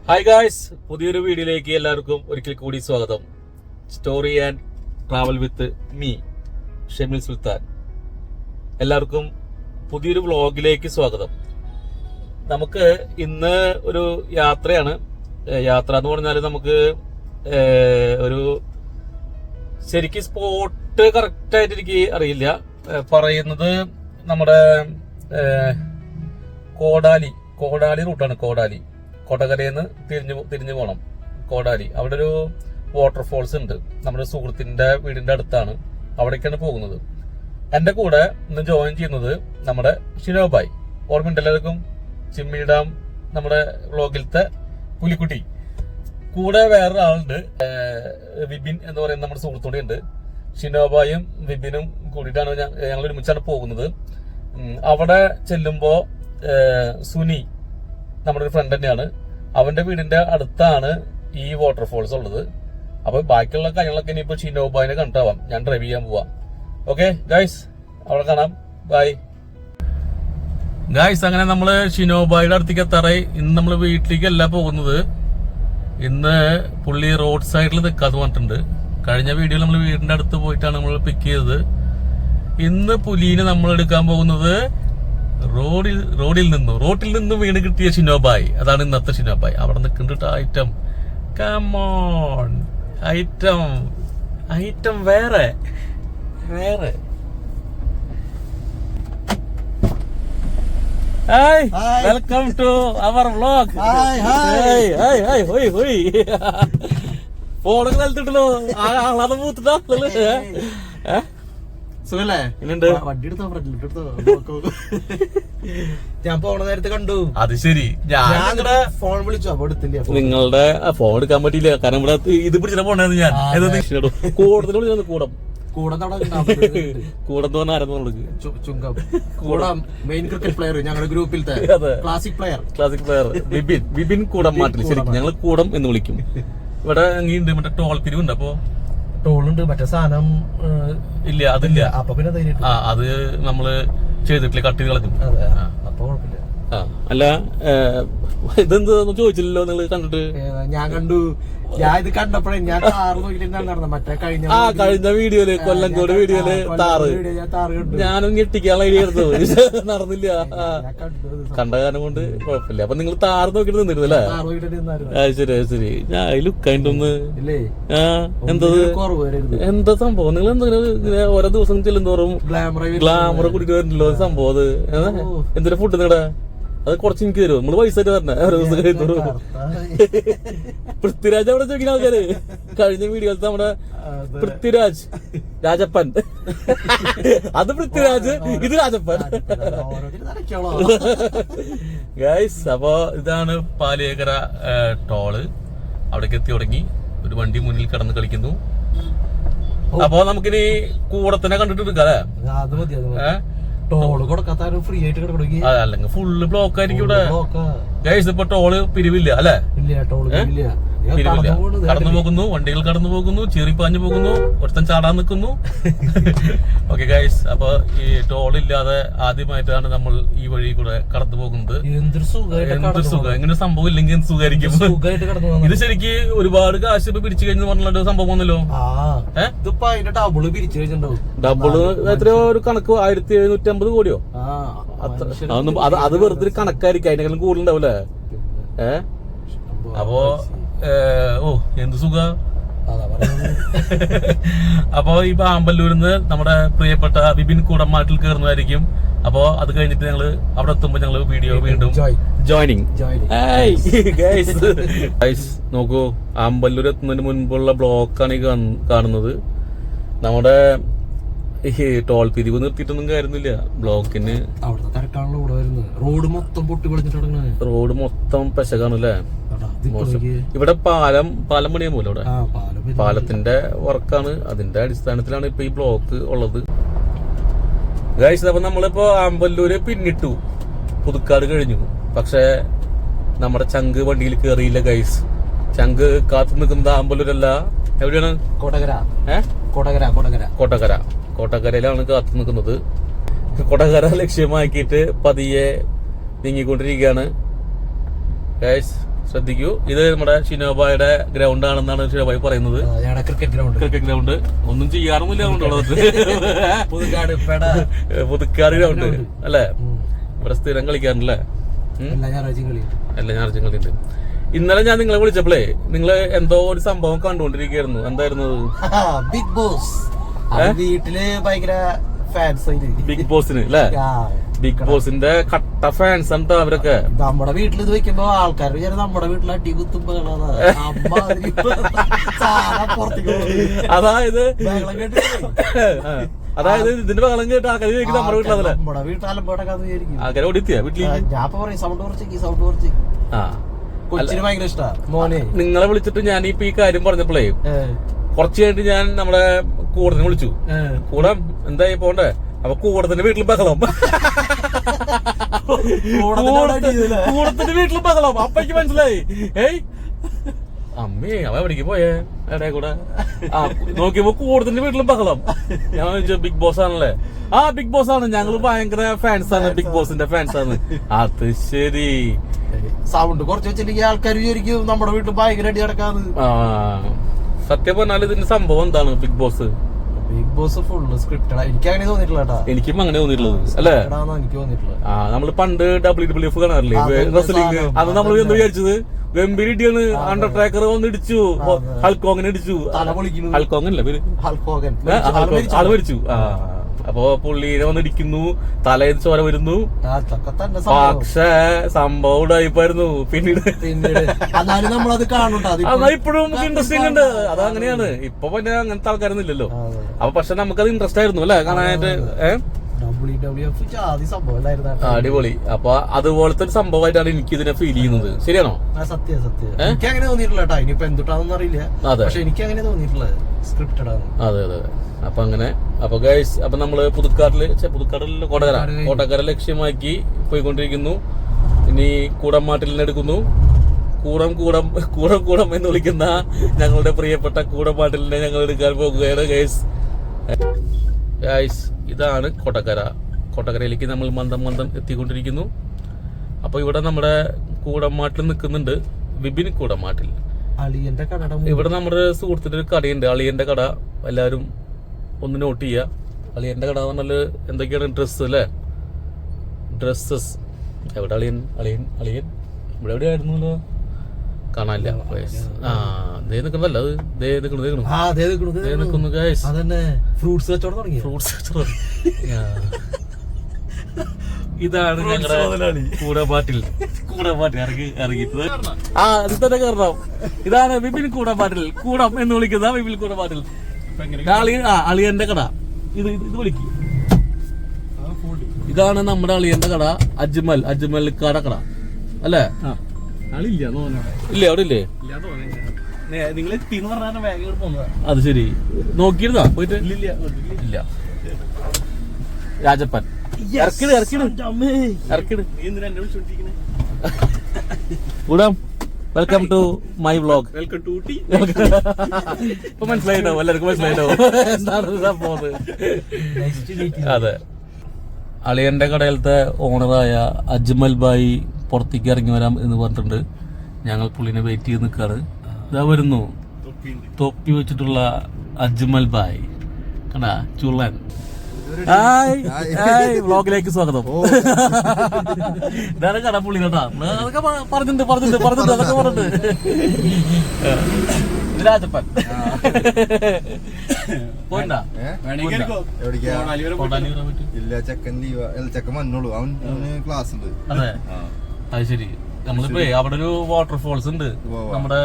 Hi guys, പുതിയൊരു വീഡിയോയിലേക്ക് എല്ലാവർക്കും ഒരിക്കൽ കൂടി സ്വാഗതം. Story and travel with me Shemil Sultan. എല്ലാവർക്കും പുതിയൊരു വ്ളോഗിലേക്ക് സ്വാഗതം. നമുക്ക് ഇന്ന് ഒരു യാത്രയാണ്. യാത്ര എന്ന് പറഞ്ഞാൽ നമുക്ക് ഒരു ശരിക്കും സ്പോട്ട് കറക്റ്റായിട്ട് എനിക്ക് അറിയില്ല. പറയുന്നത് നമ്മുടെ കോടാലി റൂട്ടാണ്. കൊടകരയിൽ നിന്ന് തിരിഞ്ഞു പോകണം. കോടാലി, അവിടെ ഒരു വാട്ടർഫോൾസ് ഉണ്ട്. നമ്മുടെ സുഹൃത്തിന്റെ വീടിന്റെ അടുത്താണ്. അവിടേക്കാണ് പോകുന്നത്. എന്റെ കൂടെ ഇന്ന് ജോയിൻ ചെയ്യുന്നത് നമ്മുടെ ഷിനോബായ്. ഓർമ്മയുണ്ട് എല്ലാവർക്കും? ചിമ്മിനി ഡാം നമ്മുടെ വ്ളോഗിലത്തെ പുലിക്കുട്ടി. കൂടെ വേറൊരാളുണ്ട്, വിപിൻ എന്ന് പറയുന്ന നമ്മുടെ സുഹൃത്തൂടെ ഉണ്ട്. ഷിനോബായും വിപിനും കൂടിയിട്ടാണ് ഞങ്ങൾ ഒരുമിച്ചാണ് പോകുന്നത്. അവിടെ ചെല്ലുമ്പോ സുനി നമ്മുടെ ഒരു ഫ്രണ്ട് തന്നെയാണ്. അവന്റെ വീടിന്റെ അടുത്താണ് ഈ വാട്ടർഫോൾസ് ഉള്ളത്. അപ്പൊ ബാക്കിയുള്ള കാര്യങ്ങളൊക്കെ ഇനിയിപ്പോ ഷിനോബായിനെ കണ്ടാവാം. ഞാൻ ഡ്രൈവ് ചെയ്യാൻ പോവാം. ഓക്കെ ഗൈസ്, അവിടെ കാണാം. Bye guys. അങ്ങനെ നമ്മള് ഷിനോബായിയുടെ അടുത്തേക്ക് എത്താറായി. ഇന്ന് നമ്മള് വീട്ടിലേക്കല്ല പോകുന്നത്. ഇന്ന് പുള്ളി റോഡ് സൈഡിൽ നിൽക്കാതെ പറഞ്ഞിട്ടുണ്ട്. കഴിഞ്ഞ വീഡിയോയിൽ നമ്മൾ വീടിന്റെ അടുത്ത് പോയിട്ടാണ് നമ്മൾ പിക്ക് ചെയ്തത്. ഇന്ന് പുലീനെ നമ്മൾ എടുക്കാൻ പോകുന്നത് റോഡിൽ നിന്ന് വീണ് കിട്ടിയ ഷിനോബായ്. അതാണ് ഇന്നത്തെ ഷിനോബായ്. അവിടെ നിൽക്കുന്നുണ്ട് ഐറ്റം. കമോൺ, ഐറ്റം വേറെ. Hi, welcome to our vlog. ഫോണൊക്കെ നിലത്തിട്ടല്ലോ. ആളാതെ പൂത്തിട്ടാ ഞാൻ പോണ നേരത്തെ കണ്ടു. അത് ശരി, ഞാൻ ഫോൺ വിളിച്ചു. അപ്പൊ എടുത്തില്ല. നിങ്ങളുടെ ഫോൺ എടുക്കാൻ പറ്റിയില്ല. കാരണം ഇവിടെ ഇത് പിടിച്ചിട്ട് പോണത് ഞാൻ കൂടത്തിൽ വിളിച്ചു. കൂടം തോന്നാ ചുങ്കം കൂടം മെയിൻ ക്രിക്കറ്റ് പ്ലെയർ, ഞങ്ങളുടെ ഗ്രൂപ്പിലത്തെ ക്ലാസിക് പ്ലെയർ വിപിൻ കൂടം മാറ്റില്ല. ശരിക്കും ഞങ്ങൾ കൂടം എന്ന് വിളിക്കും. ഇവിടെ ഉണ്ട് മറ്റേ ടോൾ പിരിവുണ്ട്. അപ്പൊ ടോളുണ്ട്, മറ്റേ സാധനം ഇല്ല, അതില്ല. അപ്പൊ പിന്നെ അത് നമ്മള് ചെയ്തിട്ടില്ല, കട്ട് ചെയ്ത് കളഞ്ഞു. അപ്പൊ കുഴപ്പമില്ല. അല്ല, ഇതെന്താന്ന് ചോദിച്ചില്ലല്ലോ നിങ്ങൾ കണ്ടിട്ട്? ഞാൻ കണ്ടു. ഞാൻ ഇത് കണ്ടപ്പോഴേ ഞാൻ താറ് നോക്കിട്ടാണ് നടന്നത്. മറ്റേ കഴിഞ്ഞ വീഡിയോയില്, കൊല്ലങ്കോട് വീഡിയോയില് താറ് ഞാനും ഞെട്ടിക്കാനുള്ള ഐഡിയ എടുത്തു. നടന്നില്ല. കണ്ട കാരണം കൊണ്ട് കുഴപ്പമില്ല. അപ്പൊ നിങ്ങൾ താറ് നോക്കിട്ട് നിന്നിരുന്നല്ലേ? ശരി. ഞാൻ ലുക്കായിട്ടൊന്ന് എന്താ സംഭവം? നിങ്ങൾ എന്തെങ്കിലും ഓരോ ദിവസം ചെല്ലുന്തോറും ഗ്ലാമർ കൂട്ടിട്ട് വരുന്നല്ലോ സംഭവം. അത് എന്തൊരു ഫുഡ് നിങ്ങളുടെ അത് കുറച്ച് എനിക്ക് തരുമോ? നമ്മള് പൈസ പറഞ്ഞ ഓരോ ദിവസം കഴിയുന്നോളൂ. പൃഥ്വിരാജ് അവിടെ ചോദിക്കുന്ന ആൾക്കാര്. കഴിഞ്ഞ വീഡിയോസ് നമ്മുടെ പൃഥ്വിരാജ്, രാജപ്പൻ. അത് പൃഥ്വിരാജ്, ഇത് രാജപ്പൻ. ഗൈസ്, അപ്പൊ ഇതാണ് പാലിയേക്കര ടോള്. അവിടേക്ക് എത്തി തുടങ്ങി. ഒരു വണ്ടി മുന്നിൽ കടന്ന് കളിക്കുന്നു. അപ്പൊ നമുക്കിനി കൂടത്തിനെ കണ്ടിട്ട് എടുക്കാം അല്ലേ? ടോള് കൊടുക്കാത്ത ഫ്രീ ആയിട്ട് കിടക്കണമെങ്കിൽ അല്ലെങ്കിൽ ഫുള്ള് ബ്ലോക്ക് ആയിരിക്കും ഇവിടെ. ഗൈസ്, ഇപ്പൊ ടോള് പിരിവില്ല അല്ലെ? പിരിവില്ല. കടന്നു പോകുന്നു, വണ്ടികൾ കടന്നു പോകുന്നു, ചീറിപ്പാഞ്ഞു പോകുന്നു, ഒരുത്തൻ ചാടാൻ നിൽക്കുന്നു. ഓക്കെ ഗൈസ്, അപ്പൊ ഈ ടോൾ ഇല്ലാതെ ആദ്യമായിട്ടാണ് നമ്മൾ ഈ വഴി കൂടെ കടന്നു പോകുന്നത്. എന്തൊരു സുഖം! എങ്ങനെ സംഭവം ഇല്ലെങ്കിൽ എന്ത് സുഖമായിരിക്കും. ഇത് ശരിക്ക് ഒരുപാട് കാശ് ഇപ്പൊ പിരിച്ചു കഴിഞ്ഞു പറഞ്ഞ സംഭവം ഒന്നല്ലോ. ഡബിള് എത്രയോ ഒരു കണക്ക് 1750 കോടിയോ? അത് വെറുതെ കണക്കായിരിക്കും. അതിനെക്കാളും കൂടുതലുണ്ടാവൂലേ? അപ്പോ എന്ത് സുഖ. അപ്പൊ ഈ ആമ്പല്ലൂരിന്ന് നമ്മുടെ പ്രിയപ്പെട്ട വിപിൻ കൂടമാട്ടിൽ കയറുന്നതായിരിക്കും. അപ്പൊ അത് കഴിഞ്ഞിട്ട് ഞങ്ങള് അവിടെ എത്തുമ്പോ ഞങ്ങള് വീഡിയോ വീണ്ടും ജോയിനിങ്. നോക്കൂ, ആമ്പല്ലൂർ എത്തുന്നതിന് മുൻപുള്ള ബ്ലോക്കാണ് ഈ കാണുന്നത്. നമ്മുടെ ഈ ടോൾ പിരിവ് നിർത്തിയിട്ടൊന്നും കാര്യമൊന്നുമില്ല. ബ്ലോക്കിന് റോഡ് മൊത്തം പൊട്ടി പൊളിച്ചിട്ട് റോഡ് മൊത്തം പെശകാണല്ലേ? ഇവിടെ പാലം പണിയാൻ പോലെ. ഇവിടെ പാലത്തിന്റെ വർക്കാണ്. അതിന്റെ അടിസ്ഥാനത്തിലാണ് ഇപ്പൊ ഈ ബ്ലോക്ക് ഉള്ളത്. ഗൈസ്, അപ്പൊ നമ്മളിപ്പോ ആമ്പല്ലൂര് പിന്നിട്ടു, പുതുക്കാട് കഴിഞ്ഞു. പക്ഷെ നമ്മുടെ ചങ്ക് വണ്ടിയിൽ കയറിയില്ല ഗൈസ്. ചങ്ക് കാത്തു നിൽക്കുന്നത് ആമ്പല്ലൂരല്ല. എവിടെയാണ്? കോട്ടക്കരയിലാണ് കാത്തു നിൽക്കുന്നത്. കൊടകര ലക്ഷ്യമാക്കിയിട്ട് പതിയെ നീങ്ങിക്കൊണ്ടിരിക്കുകയാണ്. ശ്രദ്ധിക്കൂ. ഇത് നമ്മുടെ ഷിനോബായുടെ ഗ്രൗണ്ട് ആണെന്നാണ് ഷിനോബായി പറയുന്നത്. ക്രിക്കറ്റ് ഗ്രൗണ്ട് ഒന്നും ചെയ്യാറൊന്നുമില്ല ഗ്രൗണ്ടുള്ളത്. പുതുക്കാട് ഗ്രൗണ്ട് അല്ലേ? ഇവിടെ സ്ഥിരം കളിക്കാറുണ്ടല്ലേ? എല്ലാ ഞായറാഴ്ചയും കളിയുണ്ട്. ഇന്നലെ ഞാൻ നിങ്ങളെ വിളിച്ചപ്പോഴേ നിങ്ങള് എന്തോ ഒരു സംഭവം കണ്ടുകൊണ്ടിരിക്കുകയായിരുന്നു. എന്തായിരുന്നു? Big boss. വീട്ടില് ഭയങ്കര ഫാൻസ് ബിഗ് ബോസിന് അല്ലേ? ബിഗ് ബോസിന്റെ കട്ട ഫാൻസ് ആണ് അവരൊക്കെ. നമ്മുടെ വീട്ടിൽ ഇത് വെക്കുമ്പോ ആൾക്കാർ വിചാരം നമ്മുടെ വീട്ടിൽ അടി കുത്തുമ്പോ അതായത് ഇതിന്റെ ബഹളം കേട്ട് ആൾക്കാർ നമ്മുടെ വീട്ടിലല്ലേ? നമ്മുടെ വീട്ടിൽ ആൾക്കാരെ ഓടിത്തിയാ വീട്ടിൽ. ഞാൻ പറയും സൗണ്ട് കുറച്ച് കൊച്ചിന് ഭയങ്കര ഇഷ്ടാ മോനെ. നിങ്ങളെ വിളിച്ചിട്ട് ഞാൻ ഇപ്പൊ ഈ കാര്യം പറഞ്ഞപ്പോഴേ കുറച്ച് കഴിഞ്ഞിട്ട് ഞാൻ നമ്മുടെ കൂടത്തിനെ വിളിച്ചു. കൂടെ എന്തായി പോണ്ടേ? അപ്പൊ കൂടത്തിന്റെ വീട്ടിൽ ബഹളം. കൂടത്തിന്റെ വീട്ടിൽ ബഹളം. അപ്പൊ എനിക്ക് മനസ്സിലായി, ഏയ് അമ്മേ അവ എവിടേക്ക് പോയേ എടേ കൂടെ. നോക്കിയപ്പോ കൂടത്തിന്റെ വീട്ടിൽ ബഹളം. ഞാൻ ചോദിച്ചു ബിഗ് ബോസ് ആണല്ലേ? ആ ബിഗ് ബോസ് ആണ്, ഞങ്ങള് ഭയങ്കര ഫാൻസ് ആണ്, ബിഗ് ബോസിന്റെ ഫാൻസ് ആണ്. അത് ശരി. സൗണ്ട് കുറച്ച് വെച്ചില്ലെങ്കിൽ ആൾക്കാർ വിചാരിക്കും നമ്മുടെ വീട്ടിൽ ഭയങ്കര അടി നടക്കാന്ന്. സത്യം പറഞ്ഞാൽ ഇതിന്റെ സംഭവം എന്താണ്? Big boss full scripted. എനിക്ക് അങ്ങനെ തോന്നിയിട്ടില്ല. എനിക്കും അങ്ങനെ തോന്നിയിട്ടുള്ളത് അല്ലേ? എനിക്ക് തോന്നിയിട്ടില്ല. നമ്മള് പണ്ട് WWF കാണാറില്ലേ റെസ്ലിംഗ്? അത് നമ്മൾ എന്ത് വിചാരിച്ചത്? ഗംഭീര ഇടിയാണ്. അണ്ടർ ട്രാക്കർ വന്ന് ഇടിച്ചു, ഹൾക്കോങ്ങിനെ ഇടിച്ചു. ഹൾക്കോങ്ങൻ അല്ല പേര്, ആള് മരിച്ചു. അപ്പൊ പുള്ളീനെ വന്ന് ഇടിക്കുന്നു, തലയിൽ ചോര വരുന്നു. പക്ഷേ സംഭവം ഉടായിപ്പായിരുന്നു. പിന്നീട് ഇപ്പോഴും നമുക്ക് ഇൻട്രസ്റ്റിംഗ് ഉണ്ട്. അതങ്ങനെയാണ്. ഇപ്പൊ പിന്നെ അങ്ങനത്തെ ആൾക്കാരൊന്നും ഇല്ലല്ലോ. അപ്പൊ പക്ഷെ നമുക്കത് ഇൻട്രസ്റ്റ് ആയിരുന്നു അല്ലെ കാണാനായിട്ട്? അടിപൊളി. അപ്പൊ അതുപോലത്തെ ഒരു സംഭവമായിട്ടാണ് എനിക്ക് ഇതിനെ ഫീൽ ചെയ്യുന്നത്. ശരിയാണോ? സത്യം. എനിക്ക് അങ്ങനെ തോന്നിയിട്ടില്ല കേട്ടോ. ഇനിയിപ്പോ എന്തുട്ടാണെന്ന് അറിയില്ല. പക്ഷെ എനിക്ക് അങ്ങനെ തോന്നിയിട്ടില്ല സ്ക്രിപ്റ്റഡ് ആണ്. അതെ. അപ്പൊ അങ്ങനെ അപ്പൊ ഗൈസ്, അപ്പൊ നമ്മള് പുതുക്കാടിൽ കോട്ടക്കര ലക്ഷ്യമാക്കി പോയിക്കൊണ്ടിരിക്കുന്നു. ഇനി കൂടംമാട്ടിലിനെ എടുക്കുന്നു. കൂടം എന്ന് വിളിക്കുന്ന ഞങ്ങളുടെ പ്രിയപ്പെട്ട കൂടംമാട്ടിലിനെ ഞങ്ങൾ എടുക്കാൻ പോകുകയാണ് ഗൈസ്. ഇതാണ് കോട്ടക്കരയിലേക്ക് നമ്മൾ മന്ദം എത്തിക്കൊണ്ടിരിക്കുന്നു. അപ്പൊ ഇവിടെ നമ്മുടെ കൂടംമാട്ടിൽ നിൽക്കുന്നുണ്ട് വിപിൻ കൂടംമാട്ടിൽ. ഇവിടെ നമ്മുടെ സുഹൃത്തിന്റെ ഒരു കടയുണ്ട്, അളിയന്റെ കട. എല്ലാവരും ഒന്ന് നോട്ട് ചെയ്യുക. അളിയന്റെ കട എന്ന് പറഞ്ഞാല് എന്തൊക്കെയാണ്? ഡ്രസ്സ് അല്ലേ? ഡ്രസ്സസ്. എവിടെ അളിയൻ ഇവിടെ എവിടെയായിരുന്നല്ലോ? കാണാനില്ല. ദേ നിൽക്കുന്നല്ല, അത് ദേ നിൽക്കുന്നു ഗൈസ്. ഫ്രൂട്ട്സ് കച്ചവടം. ഇതാണ് ഞങ്ങളുടെ കൂടപാട്ടിൽ ഇറങ്ങിയത്. അത് തന്നെ കയറണം. ഇതാണ് വിപിൻ കൂടപാട്ടിൽ, കൂടം എന്ന് വിളിക്കുന്ന വിപിൻ കൂടപാട്ടിൽ. അളിയന്റെ കട. ഇത് വിളിക്കും. ഇതാണ് നമ്മുടെ അളിയന്റെ കട. അജ്മൽ കട അല്ലേ? ഇല്ല അവിടെ ഇല്ലേ? അത് ശരി. നോക്കിയിരുന്നാ പോയിട്ട്? ഇല്ല. രാജപ്പൻ കൂടാം. Welcome to my vlog. ഇപ്പൊ മനസ്സിലായിട്ടോ? എല്ലാവർക്കും മനസ്സിലായിട്ടോ എന്താണ് സംഭവം? അതെ. അളിയന്റെ കടയിലത്തെ ഓണറായ അജ്മൽ ഭായി പുറത്തേക്ക് ഇറങ്ങി വരാം എന്ന് പറഞ്ഞിട്ടുണ്ട്. ഞങ്ങൾ പുള്ളിനെ വെയിറ്റ് ചെയ്ത് നിൽക്കാറ്. ഇതാ വരുന്നു തൊപ്പി വെച്ചിട്ടുള്ള അജ്മൽ ഭായ്. കണ്ടാ ചുള്ളൻ. വ്ലോഗിലേക്ക് സ്വാഗതം. ഇതാണ് കട പുള്ളി കേട്ടാ. അതൊക്കെ പറഞ്ഞിട്ടുണ്ട് അതൊക്കെ പറഞ്ഞിട്ട്. ഇത് രാജപ്പൻ. പോയിണ്ടാ? അതെ. അത് ശരി. നമ്മളിപ്പോ അവിടെ ഒരു വാട്ടർഫോൾസ് ഉണ്ട് നമ്മുടെ.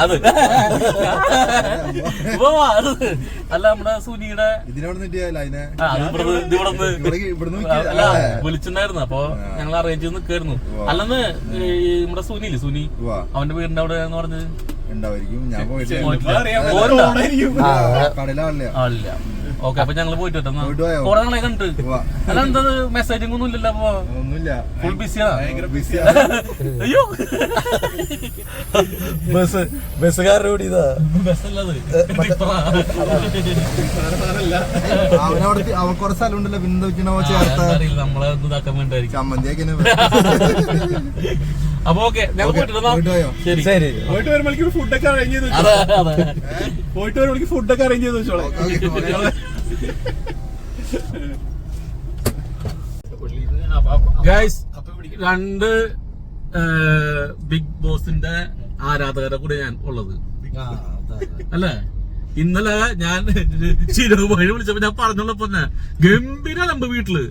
അത് അല്ല നമ്മുടെ സുനിയുടെ വിളിച്ചിട്ടുണ്ടായിരുന്നു. അപ്പൊ ഞങ്ങൾ അറേഞ്ച് ചെയ്ത് നിൽക്കായിരുന്നു. അല്ലെന്ന് നമ്മുടെ സുനി അവന്റെ വീടിന്റെ അവിടെ എന്ന് പറഞ്ഞത് ആളില്ല. ഓക്കെ. അപ്പൊ ഞങ്ങള് പോയിട്ട് കുറെ നാളെ കണ്ടിട്ട്. അല്ല എന്തത് മെസ്സേജിങ് ഒന്നും ഇല്ലല്ലോ? അപ്പൊ ഫുൾ ബിസിയാ? അയ്യോ ബസ്സുകാരുടെ കൂടി ഇതാ ബസ്സല്ലത്. അവൻ കുറെ സ്ഥലം ഉണ്ടല്ലോ. പിന്നെ നമ്മളെ ഇതാക്കാൻ വേണ്ടിയായിരിക്കും. അപ്പൊ ഓക്കെ ഞാൻ പോയിട്ട് ശരി ശരി പോയിട്ട് വരുമ്പോഴേക്കും ഫുഡൊക്കെ അറേഞ്ച് ചെയ്ത് പോയിട്ട് വരുമ്പോഴേക്കും ഫുഡൊക്കെ അറേഞ്ച് ചെയ്ത് വെച്ചോളാം. ഗൈസ്, രണ്ട് ബിഗ് ബോസിന്റെ ആരാധകരെ കൂടെ ഞാൻ ഉള്ളത് അല്ലേ. ഇന്നലെ ഞാൻ ചിരവുമായി വിളിച്ചപ്പോ ഞാൻ പറഞ്ഞോളപ്പോ തന്നെ ഗംഭീര അലമ്പ് വീട്ടില്.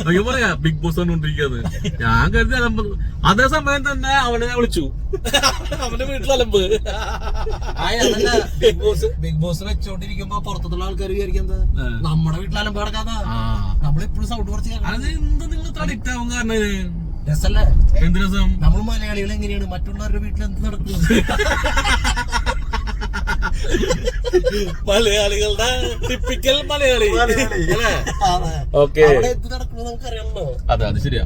അയ്യോ പറയാ ബിഗ് ബോസ് കണ്ടോണ്ടിരിക്കുന്നത്. ഞാൻ കരുതി അലമ്പ്. അതേ സമയം തന്നെ അവനെ ഞാൻ വിളിച്ചു, അവന്റെ വീട്ടിൽ അലമ്പ്. ബിഗ് ബോസ് വെച്ചോണ്ടിരിക്കുമ്പോ പുറത്തുള്ള ആൾക്കാർ വിചാരിക്കുന്നത് നമ്മുടെ വീട്ടിൽ അലമ്പ് കിടക്കാതാ. നമ്മളെപ്പോഴും സൗണ്ട് കുറച്ച് അത് എന്താ നിങ്ങൾ അഡിക്റ്റ് ആവും? കാരണം രസല്ലേ? എന്ത് രസം? നമ്മൾ മലയാളികൾ എങ്ങനെയാണ് മറ്റുള്ളവരുടെ വീട്ടിൽ എന്ത് നടക്കുന്നത്? മലയാളികളുടെ ടിപ്പിക്കൽ മലയാളി ഓക്കെ. എന്ത് നടക്കുന്നത് നമുക്കറിയാമല്ലോ. അതെ, അത് ശരിയാ.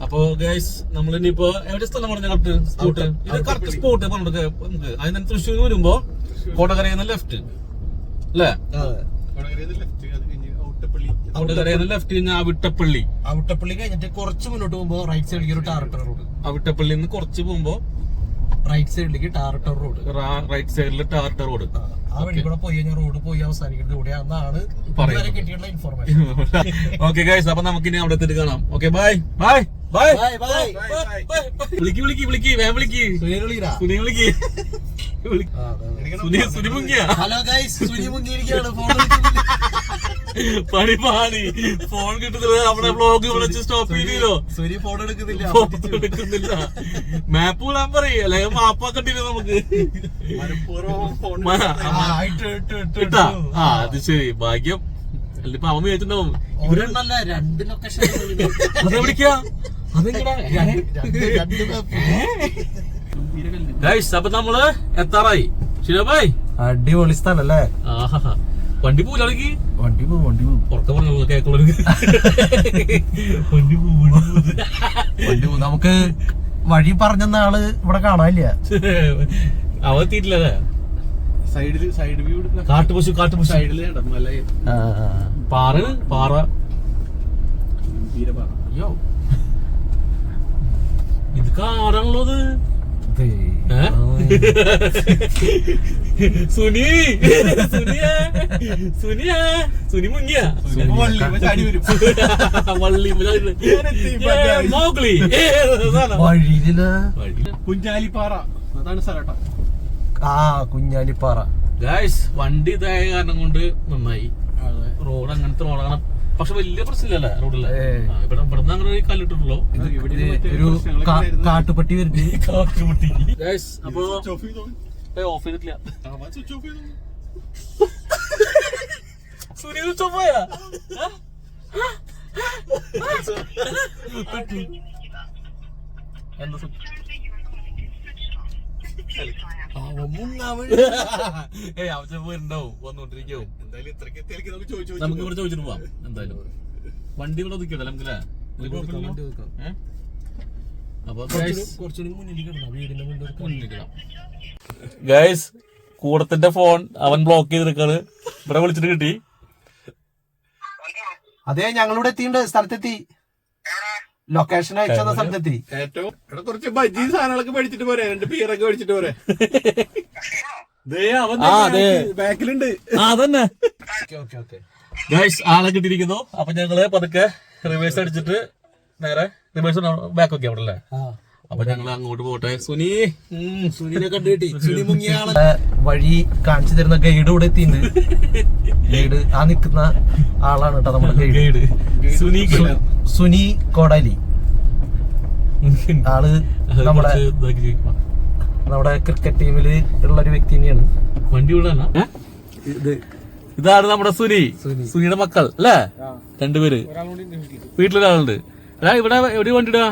അപ്പൊ ഗൈസ്, നമ്മളിനിപ്പോ എവിടെ സ്ഥലം പറഞ്ഞ കറക്റ്റ് സ്പോട്ട്? ഇത് കറക്റ്റ് സ്പോട്ട് പറഞ്ഞിട്ട് നമുക്ക് അതിന് തൃശ്ശൂർ വരുമ്പോ കോട്ടക്കരയിൽ ലെഫ്റ്റ് അല്ലേ? കോട്ടക്കരയിൽ ലെഫ്റ്റ് കഴിഞ്ഞാൽ അവിട്ടപ്പള്ളി. അവിട്ടപ്പള്ളി കഴിഞ്ഞിട്ട് കുറച്ച് മുന്നോട്ട് പോകുമ്പോ റൈറ്റ് സൈഡിലേക്ക് ഒരു ടാറിട്ട റോഡ്. അവിട്ടപ്പള്ളിയിൽ നിന്ന് കുറച്ച് പോകുമ്പോ റൈറ്റ് സൈഡിലേക്ക് ടാറിട്ട റോഡ്. റൈറ്റ് സൈഡിൽ ടാറിട്ട റോഡ്. ആ വഴി കൂടെ പോയി കഴിഞ്ഞാൽ റോഡ് പോയി അവസാനിക്കുന്നത് ഇവിടെയാണെന്നാണ് ഇതുവരെ കിട്ടിയിട്ടുള്ള ഇൻഫോർമേഷൻ. ഓക്കെ ഗൈസ്, അപ്പൊ നമുക്കിനി അവിടെ എത്തിയിട്ട് കാണാം. Okay, bye bye bye. വിളിക്ക് വിളിക്ക് വിളിക്ക്, വേഗം വിളിക്ക്. സുനി വിളിക്ക്. സുനി മുങ്ങിയ. ഹലോ ഗൈസ്, സുനി മുങ്ങിയിരിക്കുകയാണ്. പണി പാണി. ഫോൺ കിട്ടുന്നില്ല. നമ്മുടെ ബ്ലോഗ് വിളിച്ച് സ്റ്റോപ്പ് ചെയ്തില്ലോ. സുനി ഫോൺ എടുക്കുന്നില്ല. മാപ്പ് വിടാൻ പറയും, അല്ലെങ്കിൽ മാപ്പാക്കട്ടില്ല നമുക്ക്. ആ, അത് ശരി, ഭാഗ്യം. അല്ലിപ്പോ അവൻ വിചാരിച്ചിട്ടുണ്ടാവും ഇവരല്ല 2 ലൊക്കേഷൻ. അതെ വിളിക്കാ. അപ്പൊ നമ്മള് എത്താറായി. ശരിയായി. അടിപൊളി സ്ഥലല്ലേ? ആഹാ, വണ്ടി പോലാണെങ്കിൽ വണ്ടി പോകും പുറത്തെ പറഞ്ഞു കേക്കുള്ളത്. വണ്ടി പോകും. നമുക്ക് വഴി പറഞ്ഞ ആള് ഇവിടെ കാണാനില്ല. അവ എത്തിയിട്ടില്ലേ? സൈഡ് വ്യൂ കാട്ടുപശു സൈഡില് മല പാറ. അയ്യോ, ഇത് കാടാണുള്ളത്. സുനി മുങ്ങിയ വള്ളി മോഗ്ലി. കുഞ്ഞാലിപ്പാറ അതാണ് സ്ഥലം. കുഞ്ഞാലിപ്പാറ. ഗായ്സ്, വണ്ടി ഇതായ കാരണം കൊണ്ട് നന്നായി. റോഡ് അങ്ങനത്തെ റോഡാണ്, പക്ഷെ വലിയ പ്രശ്നമില്ലല്ലേ റോഡില്. ഇവിടെ അങ്ങനെ ഒരു കല്ലിട്ടുള്ളൂ. ഒരു കാട്ടുപട്ടി വരുന്നത്. കാട്ടുപട്ടി. ഗായ്സ്, അപ്പൊ ഓഫ് ചെയ്തിട്ടില്ല. സുനി സ്വിച്ച് ഓഫ് ആയാ? എന്താ ഉണ്ടാവും, വന്നോണ്ടിരിക്കും. നമുക്ക് ഇവിടെ ചോദിച്ചിട്ട് പോവാം. എന്തായാലും വണ്ടി ഇവിടെ ഒതുക്കിയതല്ല നമുക്കല്ലേ. ഗൈസ്, കൂടത്തിന്റെ ഫോൺ അവൻ ബ്ലോക്ക് ചെയ്തെടുക്കാണ്. ഇവിടെ വിളിച്ചിട്ട് കിട്ടി. അതെ, ഞങ്ങളിവിടെ എത്തിണ്ട്. സ്ഥലത്തെത്തി. ലൊക്കേഷൻ അയച്ച സ്ഥലത്തെത്തി. ഏറ്റവും കുറച്ച് ബജ്ജി സാധനങ്ങളൊക്കെ മേടിച്ചിട്ട് പോരെ, 2 പീറൊക്കെ മേടിച്ചിട്ട് പോരെ. ബാക്കിലുണ്ട്. അതന്നെ ഗൈസ്, ആളെ കിട്ടിയിരിക്കുന്നു. അപ്പൊ ഞങ്ങള് പതുക്കെ റിവേഴ്സ് അടിച്ചിട്ട് നേരെ റിവേഴ്സ് ബാക്ക് ഒക്കെ അവിടെ അല്ലേ. അപ്പൊ ഞങ്ങൾ അങ്ങോട്ട് പോട്ടെ. സുനിനെ കണ്ടു കിട്ടി. സുനി മുങ്ങിയാണ് വഴി കാണിച്ചു തരുന്ന ഗൈഡ് ഇവിടെ എത്തിയിട്ടുണ്ട്. ഗൈഡ് ആ നിക്കുന്ന ആളാണ് കേട്ടോ നമ്മുടെ ഗൈഡ്. സുനി കോടാലി. ആള് നമ്മുടെ ക്രിക്കറ്റ് ടീമില് ഉള്ള ഒരു വ്യക്തി തന്നെയാണ്. വണ്ടി വിടാനാ ഇതാണ് നമ്മുടെ സുനിയുടെ മക്കൾ അല്ലേ? 2 പേര്. വീട്ടിലൊരാളുണ്ട്. ഇവിടെ എവിടെ വണ്ടി ഇടാ?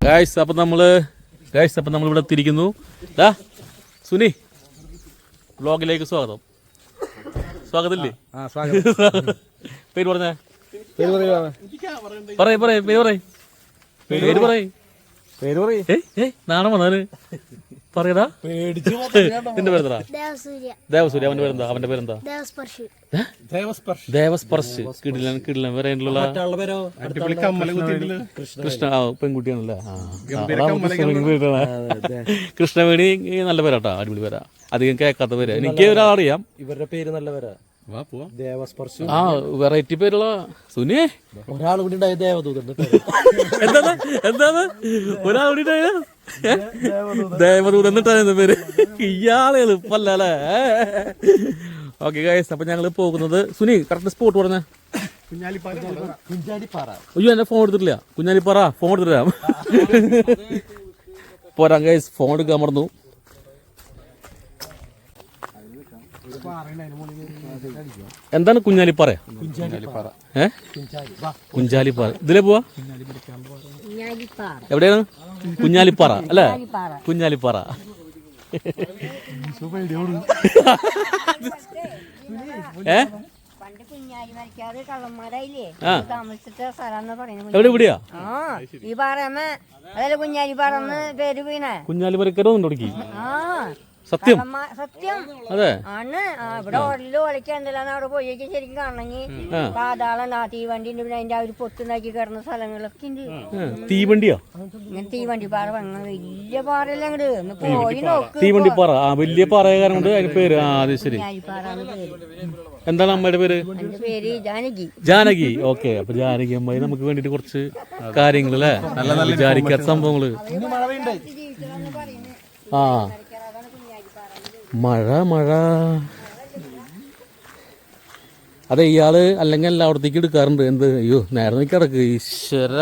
ഗൈസ്, അപ്പൊ നമ്മള് ഇവിടെ എത്തിയിരിക്കുന്നു. സുനി, വ്ലോഗിലേക്ക് സ്വാഗതം. സ്വാഗതമില്ലേ? പേര് പറഞ്ഞേ. പേര് പറയ്. പേര് പറയും. നാണം വന്നാല് പറയടാ. പേടിച്ചു നിന്റെ പേരെന്താ? ദേവസൂര്യ. അവന്റെ പേരെന്താ? ദേവസ്പർശ്. കിടിലൻ കിടിലൻ വരെയുള്ള കൃഷ്ണ. പെൺകുട്ടിയാണല്ലേ. കൃഷ്ണവേണി നല്ല പേരാട്ടാ, അടിപൊളി പേരാ. അധികം കേൾക്കാത്ത പേര്. എനിക്ക് ഒരാളറിയാം. ഇവരുടെ പേര് നല്ല പേരാ. ദേവസ്പർശു. ആ വെറൈറ്റി പേരുള്ള സുനിയെ. ഒരാൾ കൂടി ഉണ്ടായ ദേവദൂതൻ. എന്താണ് ഒരാൾ കൂടി ദേവദൂതൻ എന്നിട്ടായിരുന്നു പേര്. ഇയാളെ എളുപ്പല്ലേ. ഓക്കെ ഗൈസ്, അപ്പൊ ഞങ്ങള് പോകുന്നത് സുനി കറക്റ്റ് സ്പോട്ട് പറഞ്ഞ കുഞ്ഞാലിപ്പാറ. അയ്യോ എന്റെ ഫോൺ എടുത്തിട്ടില്ല. കുഞ്ഞാലിപ്പാറ ഫോൺ എടുത്തിട്ടാ പോരാ ഗൈസ്. ഫോൺ എടുക്കാൻ മറന്നു. എന്താണ് കുഞ്ഞാലിപ്പാറ? കുഞ്ഞാലിപ്പാറ. ഇതിലേ പോവാ? എവിടെയാണ്? കുഞ്ഞാലിപ്പാറ അല്ലേ? കുഞ്ഞാലിപ്പാറ. എവിടെ ഇവിടെയാ? ഈ പാറമ്മ അതല്ല കുഞ്ഞാലിപ്പാറന്ന് പേര് വീണേ. കുഞ്ഞാലിമരക്കരോ തുടങ്ങി. സത്യം സത്യം അതെ ആണ്. ഇവിടെ ഓരോ ഒളിക്കണ്ടല്ലാന്ന് അവിടെ പോയേക്ക് ശരിക്കും കാണണമെങ്കിൽ പാതാളം തീവണ്ടിന്റെ പിന്നെ അതിന്റെ ഒരു പൊത്തുണ്ടാക്കി കിടന്ന സ്ഥലങ്ങളൊക്കെ ഉണ്ട്. തീവണ്ടിയോ? ഇങ്ങനെ തീവണ്ടി പാറ വന്ന വലിയ പാറയല്ല അങ്ങോട്ട് ഒന്ന് പോയി നോക്ക്. തീവണ്ടി പാറ. ആ വലിയ പാറകാരം കൊണ്ട് അതിന് പേര്. ആ അത് ശരി. എന്താണ് അമ്മയുടെ പേര്? എന്റെ പേര് ജാനകി. ജാനകി. ഓക്കെ. അപ്പൊ ജാനകി അമ്മായി നമുക്ക് വേണ്ടിട്ട് കുറച്ച് കാര്യങ്ങൾ അല്ലേ, നല്ല വിചാരിക്കാത്ത സംഭവങ്ങള്. ആ മഴ അതെ. ഇയാള് അല്ലെങ്കിൽ എല്ലായിടത്തേക്ക് എടുക്കാറുണ്ട്. എന്ത്? അയ്യോ നേരെ നോക്കി കിടക്ക്. ഈശ്വര.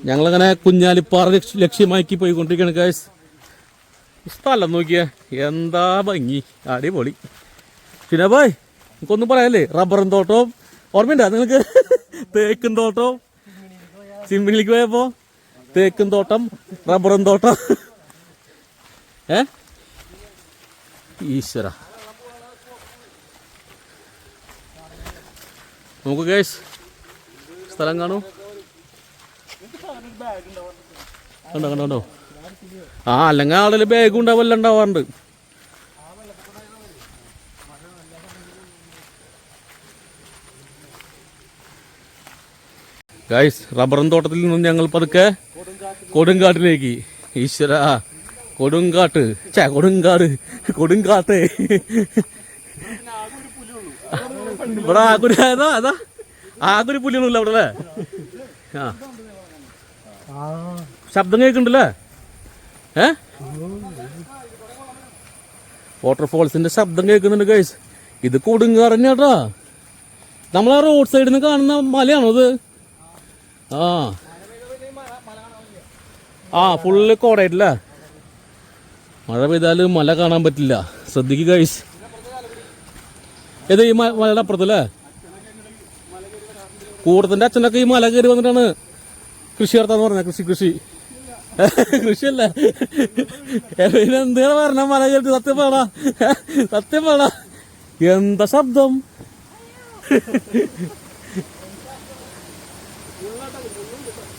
ഞങ്ങളങ്ങനെ കുഞ്ഞാലിപ്പാറ ലക്ഷ്യമാക്കി പോയിക്കൊണ്ടിരിക്കുകയാണ് ഗൈസ്. സ്ഥലം നോക്കിയേ, എന്താ ഭംഗി, അടിപൊളി. പിന്നെ ഭായ് നമുക്കൊന്നും പറയാല്ലേ. റബ്ബറും തോട്ടവും ഓർമ്മയുണ്ടാ നിങ്ങൾക്ക്? തേക്കും തോട്ടവും. ചിമ്മിനിലേക്ക് പോയപ്പോ തേക്കും തോട്ടം, റബ്ബറും തോട്ടം. ഈശ്വര. നമുക്ക് ഗൈസ് സ്ഥലം കാണൂ. കണ്ടോ? ആ അല്ലെങ്കിൽ ആളില് ബാഗും ഉണ്ടാവല്ല ഉണ്ടാവാറുണ്ട്. ഗൈസ് റബ്ബറും തോട്ടത്തിൽ നിന്നും ഞങ്ങൾ പതുക്കെ കൊടുങ്കാട്ടിലേക്ക്. ഈശ്വര. കൊടുങ്കാട്ട്. കൊടുങ്കാട്. ഇവിടെ ആകൊരു പുലിയൊന്നുമില്ല അവിടെ അല്ലേ? ആ ശബ്ദം കേൾക്കുന്നുണ്ടല്ലേ? വാട്ടർഫോൾസിന്റെ ശബ്ദം കേൾക്കുന്നുണ്ട് ഗൈസ്. ഇത് കൊടുങ്കാട് തന്നെയാട്ടാ. നമ്മളാ റോഡ് സൈഡിൽ നിന്ന് കാണുന്ന മലയാണോ ഇത്? ആ ഫുള്ള് കോടയായിട്ടില്ല. മഴ പെയ്താല് മല കാണാൻ പറ്റില്ല. ശ്രദ്ധിക്കുക ഗൈസ്. ഏത് ഈ മലയുടെ അപ്പുറത്തല്ലേ? കൂടത്തിന്റെ അച്ഛനൊക്കെ ഈ മല കയറി വന്നിട്ടാണ് കൃഷി നടത്താന്ന് പറഞ്ഞ. കൃഷിയല്ല. എന്തിനാ പറഞ്ഞ മല കയറി? സത്യം പാടാ. എന്താ ശബ്ദം?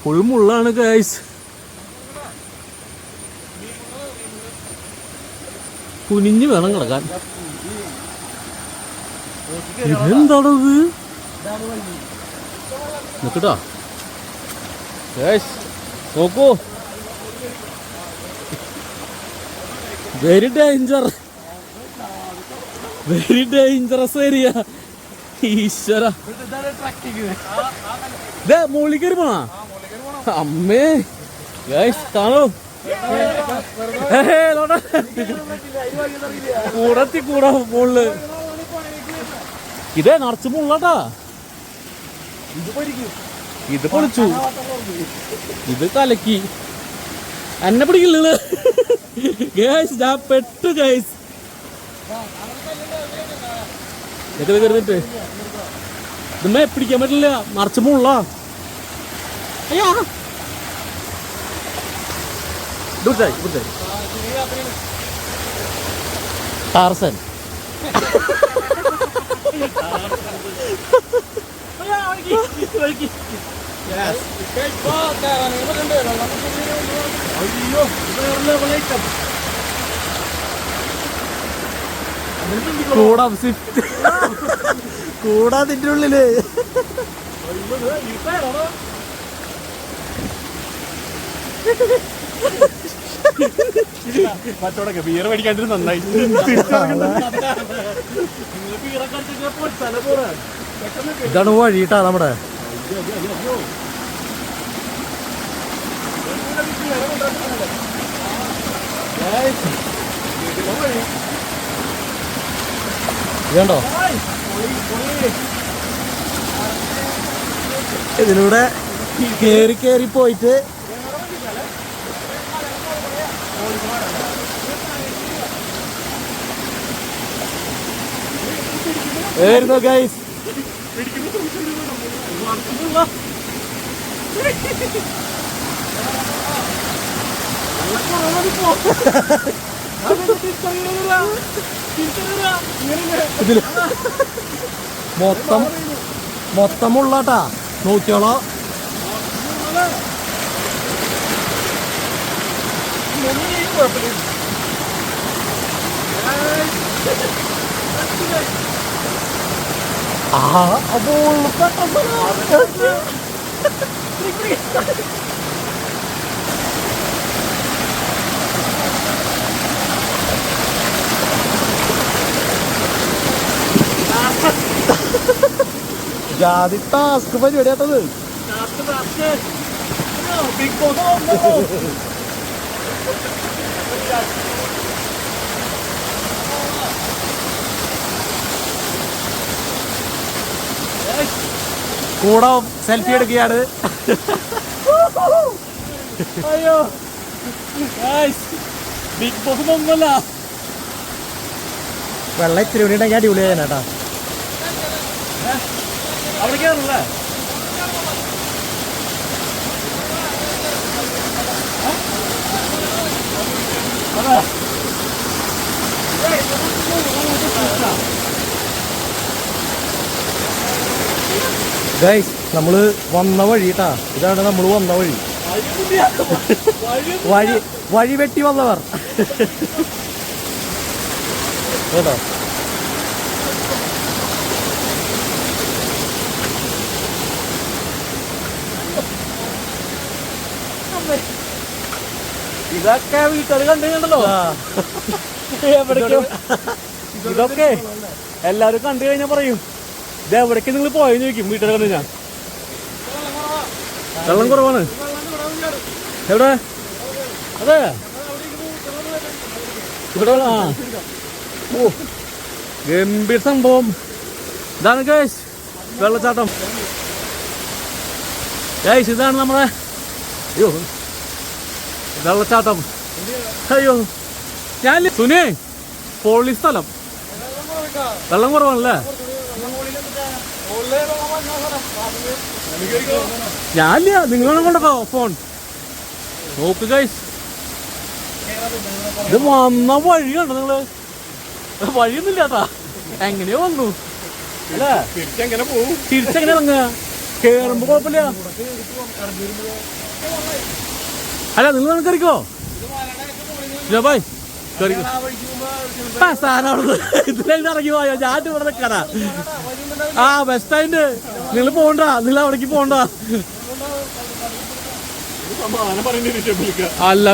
ഫുൾ മുള്ളാണ് ഗൈസ്. കുനിഞ്ഞു വേണം കിടക്കാൻ. ഇതെന്താണത്? നോക്കട്ടോ ഗൈസ്, നോക്കൂ. Very dangerous area. ഈശ്വര. മുകളിൽ കയറി പോണാ? അമ്മേ ഗൈസ് കാണൂ. കൂടാ മുകളില്. ഇതേ നിറച്ച് മുള്ളാട്ടാ. ഇത് പൊളിച്ചു. ഇത് കലക്കി. എന്നെ പിടിക്കില്ല ഗൈസ്. ഞാൻ പെട്ടു ഗൈസ്. കരുതിട്ട് ഇതുമ്മേ പിടിക്കാൻ പറ്റില്ല. നിറച്ച് മുള്ള. അയ്യോ ടാർസൻ. കൂടാ സ്വിഫ്റ്റ് കൂടാ അതിന്റെ ഉള്ളില് മറ്റോടൊക്കെ ബിയർ മേടിക്കാണ്ടിരുന്ന നന്നായി. ഇതാണ് വഴിട്ടാ നമ്മുടെ. ഇതുണ്ടോ ഇതിലൂടെ കേറി കേറി പോയിട്ട് ഏരുന്നോ ഗൈസ്. ഇതില് മൊത്തമുള്ളട്ടാ നോക്കിയോളോ. ജാതി ടാസ്ക് പരിപാടിയാട്ടത്. കൂടെ സെൽഫി എടുക്കുകയാണ്. അയ്യോ ബിഗ് ബോസ് ഒന്നുമല്ല. വെള്ളം ഇത്തിരി കൂടി ഉണ്ടെങ്കിൽ അടിപൊളിയായേട്ടാ. അവിടെ കയറല്ലേ? ഗൈസ് നമ്മള് വന്ന വഴിട്ടാ. ഇതാണ് നമ്മള് വന്ന വഴി. വഴി വെട്ടി വന്നവർ കേട്ടോ. ഇതൊക്കെ വീട്ടുകാർ കണ്ടുകണ്ടല്ലോ. എവിടേക്കോ ഇതൊക്കെ എല്ലാവരും കണ്ടു കഴിഞ്ഞാൽ പറയും ഇത് എവിടേക്ക് നിങ്ങൾ പോയെന്ന് ചോദിക്കും വീട്ടുകാർ കണ്ടു കഴിഞ്ഞാൽ. വെള്ളം കുറവാണ്. എവിടെ? അതെ ഇവിടെ. ആ ഓ ഗംഭീര സംഭവം. ഇതാണ് ഗൈസ് വെള്ളച്ചാട്ടം. ഗൈസ് ഇതാണ് നമ്മുടെ അയ്യോ വെള്ളച്ചാട്ടം. അയ്യോ ഞാൻ സുനി പൊളി സ്ഥലം. വെള്ളം കുറവാണല്ലേ? ഞാനില്ല, നിങ്ങളെ കൊണ്ടോ ഫോൺ നോക്ക് ഗൈസ്. ഇത് വന്ന വഴി കണ്ടോ നിങ്ങള്? വഴിയൊന്നുമില്ലാട്ടാ, എങ്ങനെയോ വന്നു അല്ലേ? തിരിച്ചെങ്ങനെ പോകും? തിരിച്ചെങ്ങനെ ഇറങ്ങുക? കേറുമ്പോ കുഴപ്പമില്ല. അല്ല നിങ്ങൾ കറിക്കോ ബായ് ഇതിലേക്ക് ഇറങ്ങി പോയോ? ഞാൻ ഇവിടെ നിൽക്കണ. ആ ബസ് സ്റ്റാൻഡ് നിങ്ങൾ പോകണ്ട, നിങ്ങൾ അവിടേക്ക് പോകണ്ട. അല്ല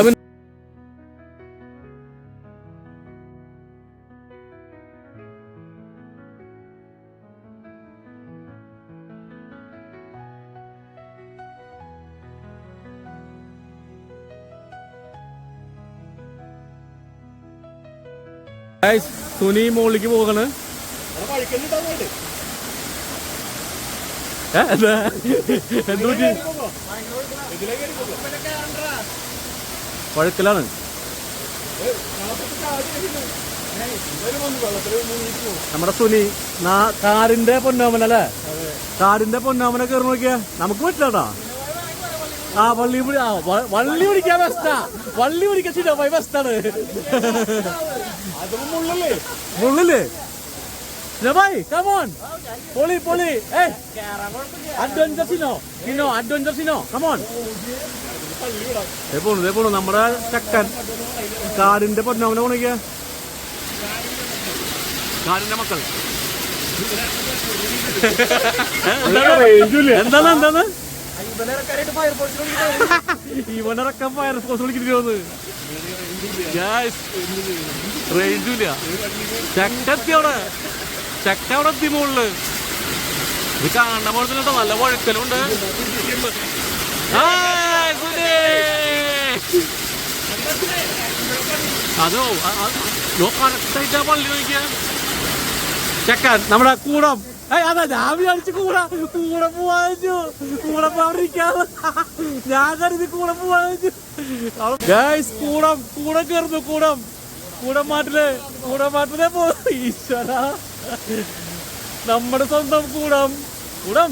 സുനി മോളിലേക്ക് പോകണ്. വഴുക്കലാണ്. നമ്മുടെ സുനി കാറിന്റെ പൊന്നാമന അല്ലേ? കാറിന്റെ പൊന്നാമന കയറി നോക്കിയാ നമുക്ക് പറ്റില്ലാട്ടാ. ആ വള്ളി പിടിക്കാൻ ബെസ്റ്റാ. വള്ളി പിടിക്കാൻ ചില ബെസ്റ്റാണ്. മുള്ളില്ലേ? ബൈ കം ഓൺ പൊളി പൊളി അഡ്വഞ്ചർ കം ഓൺ പോണു നമ്മുടെ ചക്കൻ കാടിന്റെ പൊന്നോമനെ പോണിക്ക കാടിന്റെ മക്കൾ എന്താണ് ഇവനിറക്കാൻ ഫയർഫോഴ്സ് വിളിക്കുന്നു റേഞ്ചില്ല ചക്ക അവിടെ എത്തി മുകളില് ഇത് കാണാൻ പോലത്തെ നല്ല വഴുക്കലുണ്ട് അതോ കറക്റ്റായിട്ടാ പള്ളി നോക്കിയ ചക്കൻ നമ്മുടെ കൂടം അതാ ഞാൻ വിചാരിച്ചു കൂടെ പോവാച്ചു കൂടെ പോവാതിരിക്കാതെ ഞാൻ കരുതി കൂടെ പോവാച്ചു കൂടെ കയറുന്നു കൂടം മാറ്റിലെ പോ ഈശ്വര നമ്മുടെ സ്വന്തം കൂടം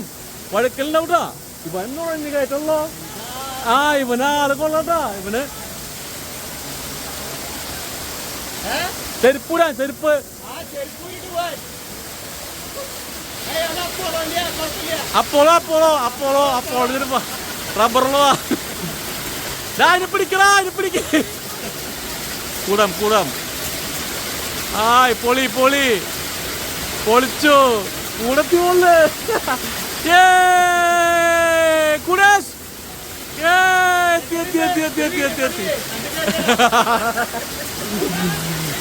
വഴക്കലുണ്ടാവൂട്ടാ ഇവൻ നുഴഞ്ഞു കയറ്റുള്ളോ ഇവനാള് കൊള്ളട്ടാ ഇവന് ചെരുപ്പ് അപ്പോളോ റബ്ബറുള്ളതാ അതിനെ പിടിക്കടാ കൂടം പൊളിച്ചു കൂടത്തി പോള് കൂടേഷ് എത്തി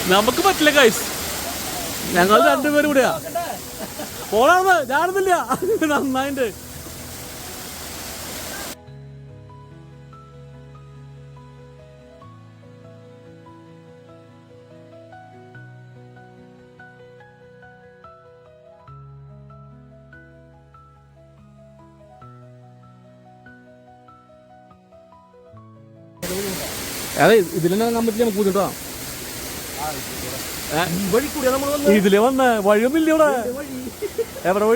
നമുക്ക് പറ്റില്ല ഗൈസ് ഞങ്ങൾ രണ്ടുപേരും കൂടെയാ പോളാണ് ഞാനൊന്നുമില്ല നന്നായിട്ട് അതെ ഇതിലെന്നെ കമ്പറ്റി നമുക്ക് കൂട്ടിട്ടോ ഇതില് വന്ന വഴിയൊന്നുമില്ല ഇവിടെ എവിടെ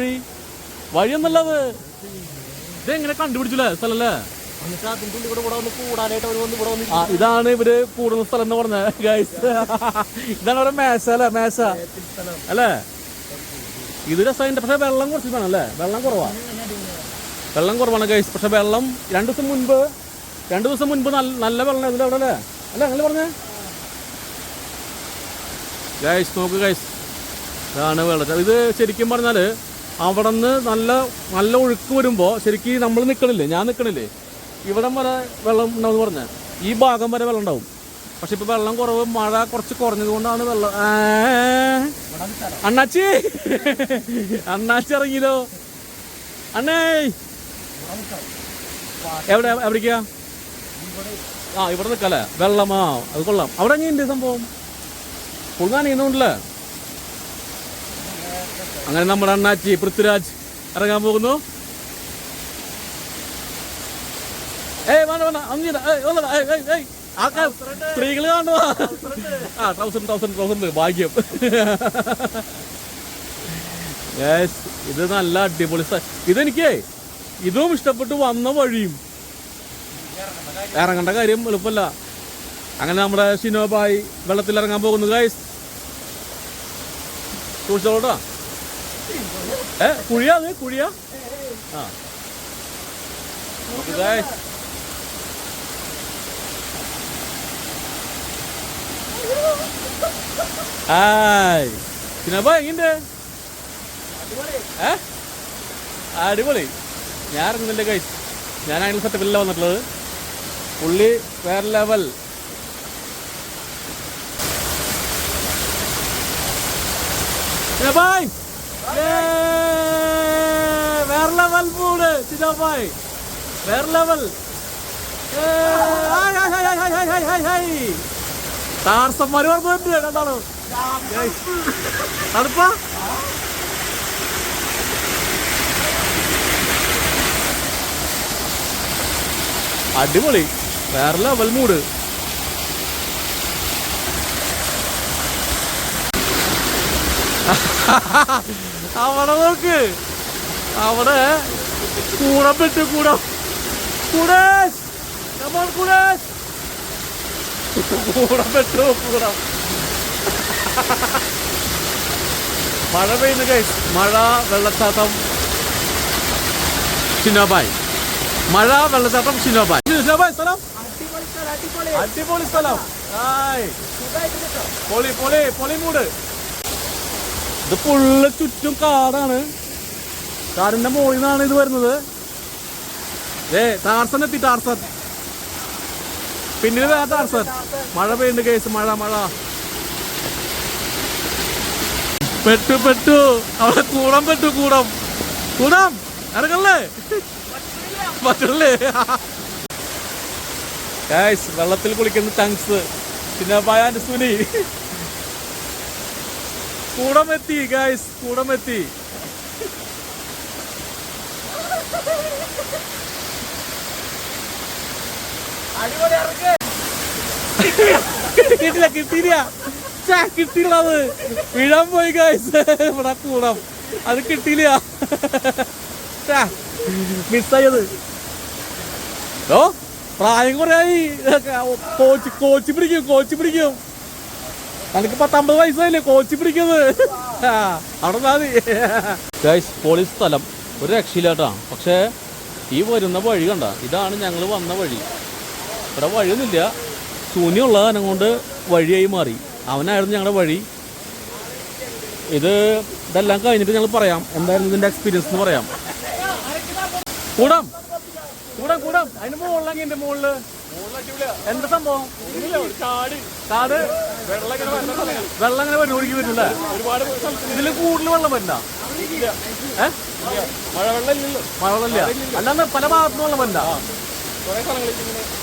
വഴിയൊന്നല്ലത് ഇതെങ്ങനെ കണ്ടുപിടിച്ചില്ലേ സ്ഥലല്ലേ ഇതാണ് ഇവര് കൂടുന്ന സ്ഥലം എന്ന് പറഞ്ഞ ഗൈസ് ഇതാണ് അവരുടെ മേശ അല്ലേ ഇത് രസമുണ്ട് പക്ഷെ വെള്ളം കുറച്ച് വേണം അല്ലേ വെള്ളം കുറവാണ് ഗൈസ് പക്ഷെ വെള്ളം രണ്ടു ദിവസം മുൻപ് നല്ല വെള്ളം ഇതിൽ അവിടെ അല്ലേ നിങ്ങൾ പറഞ്ഞേ ഗൈസ് നോക്ക് ഗൈസ് ഇതാണ് വെള്ളം ഇത് ശരിക്കും പറഞ്ഞാല് അവിടെ നിന്ന് നല്ല ഒഴുക്ക് വരുമ്പോ ശരിക്കും നമ്മൾ നിൽക്കണില്ലേ ഞാൻ നിൽക്കണില്ലേ ഇവിടം വരെ വെള്ളം ഉണ്ടാവും പറഞ്ഞ ഈ ഭാഗം വരെ വെള്ളം ഉണ്ടാവും പക്ഷെ ഇപ്പൊ വെള്ളം കുറവ് മഴ കുറച്ച് കുറഞ്ഞത് കൊണ്ടാണ് വെള്ളം അണ്ണാച്ചി ഇറങ്ങിയല്ലോ അണ്ണേ എവിടേക്കാ ഇവിടെ നിൽക്കല്ലേ വെള്ളമാ അത് കൊള്ളാം അവിടെ എങ്ങനെയുണ്ട് സംഭവം പുള്ളാണിയുന്നുണ്ടല്ലേ അങ്ങനെ നമ്മുടെ അണ്ണാച്ചി പൃഥ്വിരാജ് ഇറങ്ങാൻ പോകുന്നു സ്ത്രീകള് കാണുക ട്രൗസർ ഭാഗ്യം ഇത് നല്ല അടിപൊളി ഇതും ഇഷ്ടപ്പെട്ടു വന്ന വഴിയും ഇറങ്ങേണ്ട കാര്യം എളുപ്പമല്ല അങ്ങനെ നമ്മുടെ ഷിനോബായി വെള്ളത്തിൽ ഇറങ്ങാൻ പോകുന്നു ഗൈസ് സൂക്ഷിച്ചോട്ടാ കുഴിയാ ഗൈസ് ഷിനോബായി എങ്ങനെ അടിപൊളി ഞാൻ ഇറങ്ങുന്നില്ല ഗൈസ് ഞാൻ അതിനുള്ള സെറ്റപ്പിലല്ല വന്നിട്ടുള്ളത് പുള്ളി വേറെ ലെവൽ Sinabai! വേറെ ലെവൽ മൂഡ് സിനാബായ് വേറെ ലെവൽ താർസന്മാര് പറഞ്ഞിട്ടുണ്ട് കണ്ടാണോ തണുപ്പാ അടിപൊളി വേറെ ലെവൽ മൂഡ് അവിടെ നോക്ക് അവിടെ കൂടം പെട്ടു കൂടം പെട്ടു കൂടം മഴ പെയ്യുന്നു ഗൈസ്. മഴ, വെള്ളച്ചാട്ടം, ഷിനോബായ്. മഴ, വെള്ളച്ചാട്ടം, ഷിനോബായ്. ഷിനോബായ് സ്ഥലം അടിപൊളി സ്ഥലം. പൊളി പൊളി പൊളി മൂട്. ഇത് ഫുള്ള് ചുറ്റും കാടാണ്. കാടിന്റെ മുകളിൽ നിന്നാണ് ഇത് വരുന്നത്. ടാർസൻ എത്തി, ടാർസൻ. പിന്നീട് വേറെ ടാർസൻ. മഴ പെയ്യുന്നുണ്ട് കേസ്. മഴ മഴ പെട്ടു അവിടെ കൂടം പെട്ടു. കൂടം ഇറങ്ങല്ലേ പറ്റല്ലേ. ഗൈസ് വെള്ളത്തിൽ കുളിക്കുന്ന ചങ്സ് ഷിനോബായ് ആൻഡ് സുനി. കൂടമെത്തി ഗൈസ്, കൂടമെത്തി. കിട്ടിയില്ല. അത് വീഴാൻ പോയി ഗൈസ്. ഇവിടെ കൂടം അത് കിട്ടിയില്ല. മിസ്സായത്. ഓ പ്രായം കുറയായി. കോച്ച് പിടിക്കും. എനിക്ക് 19 വയസ്സായില്ലേ കോച്ച് പിടിക്കുന്നത്. അവിടെ മതി ഗൈസ്. പോളി സ്ഥലം ഒരു രക്ഷയില്ലാട്ടാ. പക്ഷേ ഈ വരുന്ന വഴി കണ്ട, ഇതാണ് ഞങ്ങൾ വന്ന വഴി. ഇവിടെ വഴിയൊന്നുമില്ല. ശൂന്യമുള്ള കാരണം കൊണ്ട് വഴിയായി മാറി. അവനായിരുന്നു ഞങ്ങളുടെ വഴി. ഇതെല്ലാം കഴിഞ്ഞിട്ട് ഞങ്ങൾ പറയാം എന്തായിരുന്നു ഇതിന്റെ എക്സ്പീരിയൻസ് എന്ന് പറയാം. കൂടം അതിന് മുകളിലെങ്കിൽ എന്റെ മുകളില് എന്താ സംഭവം? കാട് വെള്ളം അങ്ങനെ വരും, ഒഴുകി വരില്ലേ? ഒരുപാട് ഇതില് കൂടുതൽ വെള്ളം വരില്ല. മഴവെള്ളമില്ല. അല്ലാന്ന് പല ഭാഗത്തുനിന്ന് വെള്ളം വരില്ല.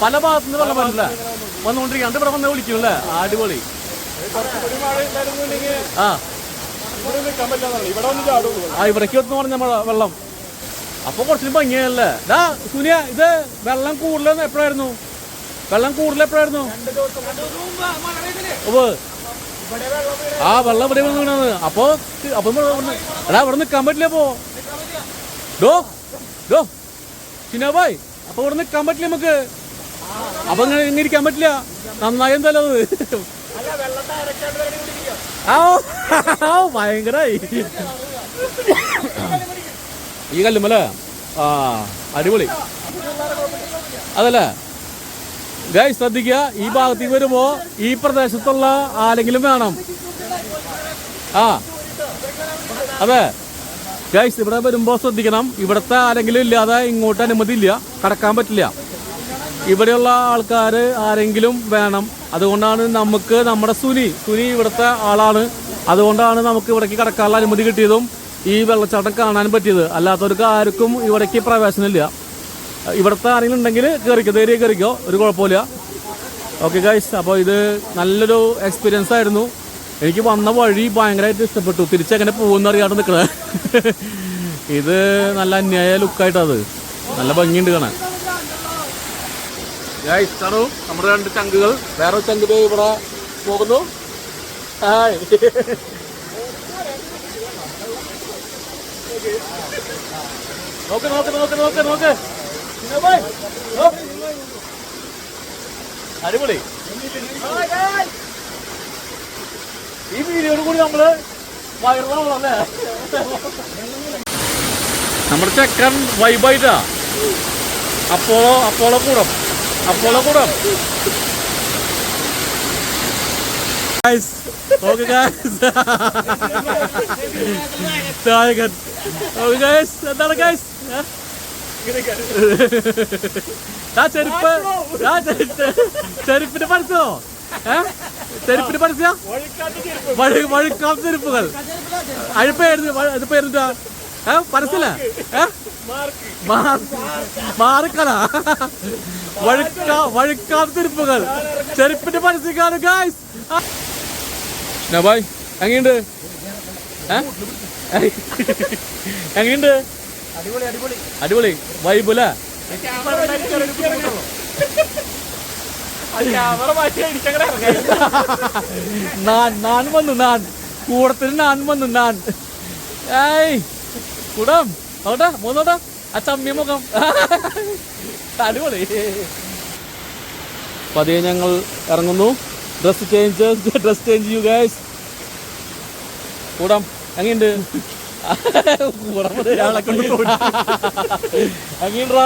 പല ഭാഗത്തുനിന്ന് വെള്ളം വരില്ല. വന്നുകൊണ്ടിരിക്കുക. ഇവിടെ വന്ന് വിളിക്കുമല്ലേ? അടിപൊളി. ഇവിടേക്ക് ഒന്നു പറഞ്ഞ വെള്ളം അപ്പൊ കുറച്ചും ഭംഗിയല്ലേ. സുനിയ, ഇത് വെള്ളം കൂടുതൽ എപ്പോഴായിരുന്നു? വെള്ളം ഇവിടെ വീണത്. അപ്പൊ എടാ ഇവിടെ നിൽക്കാൻ പറ്റില്ല. അപ്പോ ഷിനോബായ്, അപ്പൊ ഇവിടെ നിൽക്കാൻ പറ്റില്ല നമുക്ക്. അപ്പൊ ഇങ്ങനെ ഇരിക്കാൻ പറ്റില്ല. നന്നായി എന്തായാലും അത് ഭയങ്കരായി ഈ കല്ലുമല്ലേ. അടിപൊളി അതല്ലേ ഗൈസ്. ശ്രദ്ധിക്കുക, ഈ ഭാഗത്തേക്ക് വരുമ്പോ ഈ പ്രദേശത്തുള്ള ആരെങ്കിലും വേണം. അതെ ഗൈസ്, ഇവിടെ വരുമ്പോ ശ്രദ്ധിക്കണം. ഇവിടുത്തെ ആരെങ്കിലും ഇല്ലാതെ ഇങ്ങോട്ട് അനുമതി ഇല്ല, കടക്കാൻ പറ്റില്ല. ഇവിടെയുള്ള ആൾക്കാർ ആരെങ്കിലും വേണം. അതുകൊണ്ടാണ് നമുക്ക് നമ്മുടെ സുനി ഇവിടുത്തെ ആളാണ്. അതുകൊണ്ടാണ് നമുക്ക് ഇവിടേക്ക് കടക്കാനുള്ള അനുമതി കിട്ടിയതും ഈ വെള്ളച്ചാട്ടം കാണാൻ പറ്റിയത്. അല്ലാത്തവർക്ക് ആർക്കും ഇവിടേക്ക് പ്രവേശനമില്ല. ഇവിടുത്തെ ആരെങ്കിലും ഉണ്ടെങ്കിൽ കയറിക്കോ, ഒരു കുഴപ്പമില്ല. ഓക്കെ ഗൈസ്, അപ്പോൾ ഇത് നല്ലൊരു എക്സ്പീരിയൻസ് ആയിരുന്നു. എനിക്ക് വന്ന വഴി ഭയങ്കരമായിട്ട് ഇഷ്ടപ്പെട്ടു. തിരിച്ചെങ്ങനെ പോകുമെന്ന് അറിയാണ്ട് നിൽക്കണേ. ഇത് നല്ല അന്യായ ലുക്കായിട്ടത് നല്ല ഭംഗിയുണ്ട് കാണാൻ. ഗൈസ് കാണൂ, നമ്മുടെ 2 ചങ്കുകൾ. വേറെ ചങ്ക് ഇവിടെ പോകുന്നു. നോക്ക്. അടിപൊളി. ഈ വീഡിയോട് കൂടി നമ്മള് വൈറലാണല്ലേ. നമ്മുടെ ചെക്കൻ വൈബായിട്ടാ. അപ്പോളോ കൂടം. എന്താണ് ഗൈസ്? ചെരുപ്പിന് പഠിച്ചോ? ചെരുപ്പിന് പഠിച്ച വഴുക്കാത്ത ചെരുപ്പുകൾ. അതിന് പേരുണ്ടാ പരസ്യല്ലേ? മാറിക്കല വഴുക്കാത്ത ചെരുപ്പുകൾ. ചെരുപ്പിന്റെ പരസ്യക്കാണ് ഗൈസ്. എങ്ങനെയുണ്ട്? അടിപൊളി വൈബുല. ഞാൻ കൂടത്തിന് വന്നു. കൂടം മൂന്നോട്ടാ ആ ചമ്മിയ മുഖം. അടിപൊളി. പതിയെ ഞങ്ങൾ ഇറങ്ങുന്നു. Dress change you guys. കൂടം അങ്ങനെയുണ്ട് അങ്ങനെയുണ്ടാ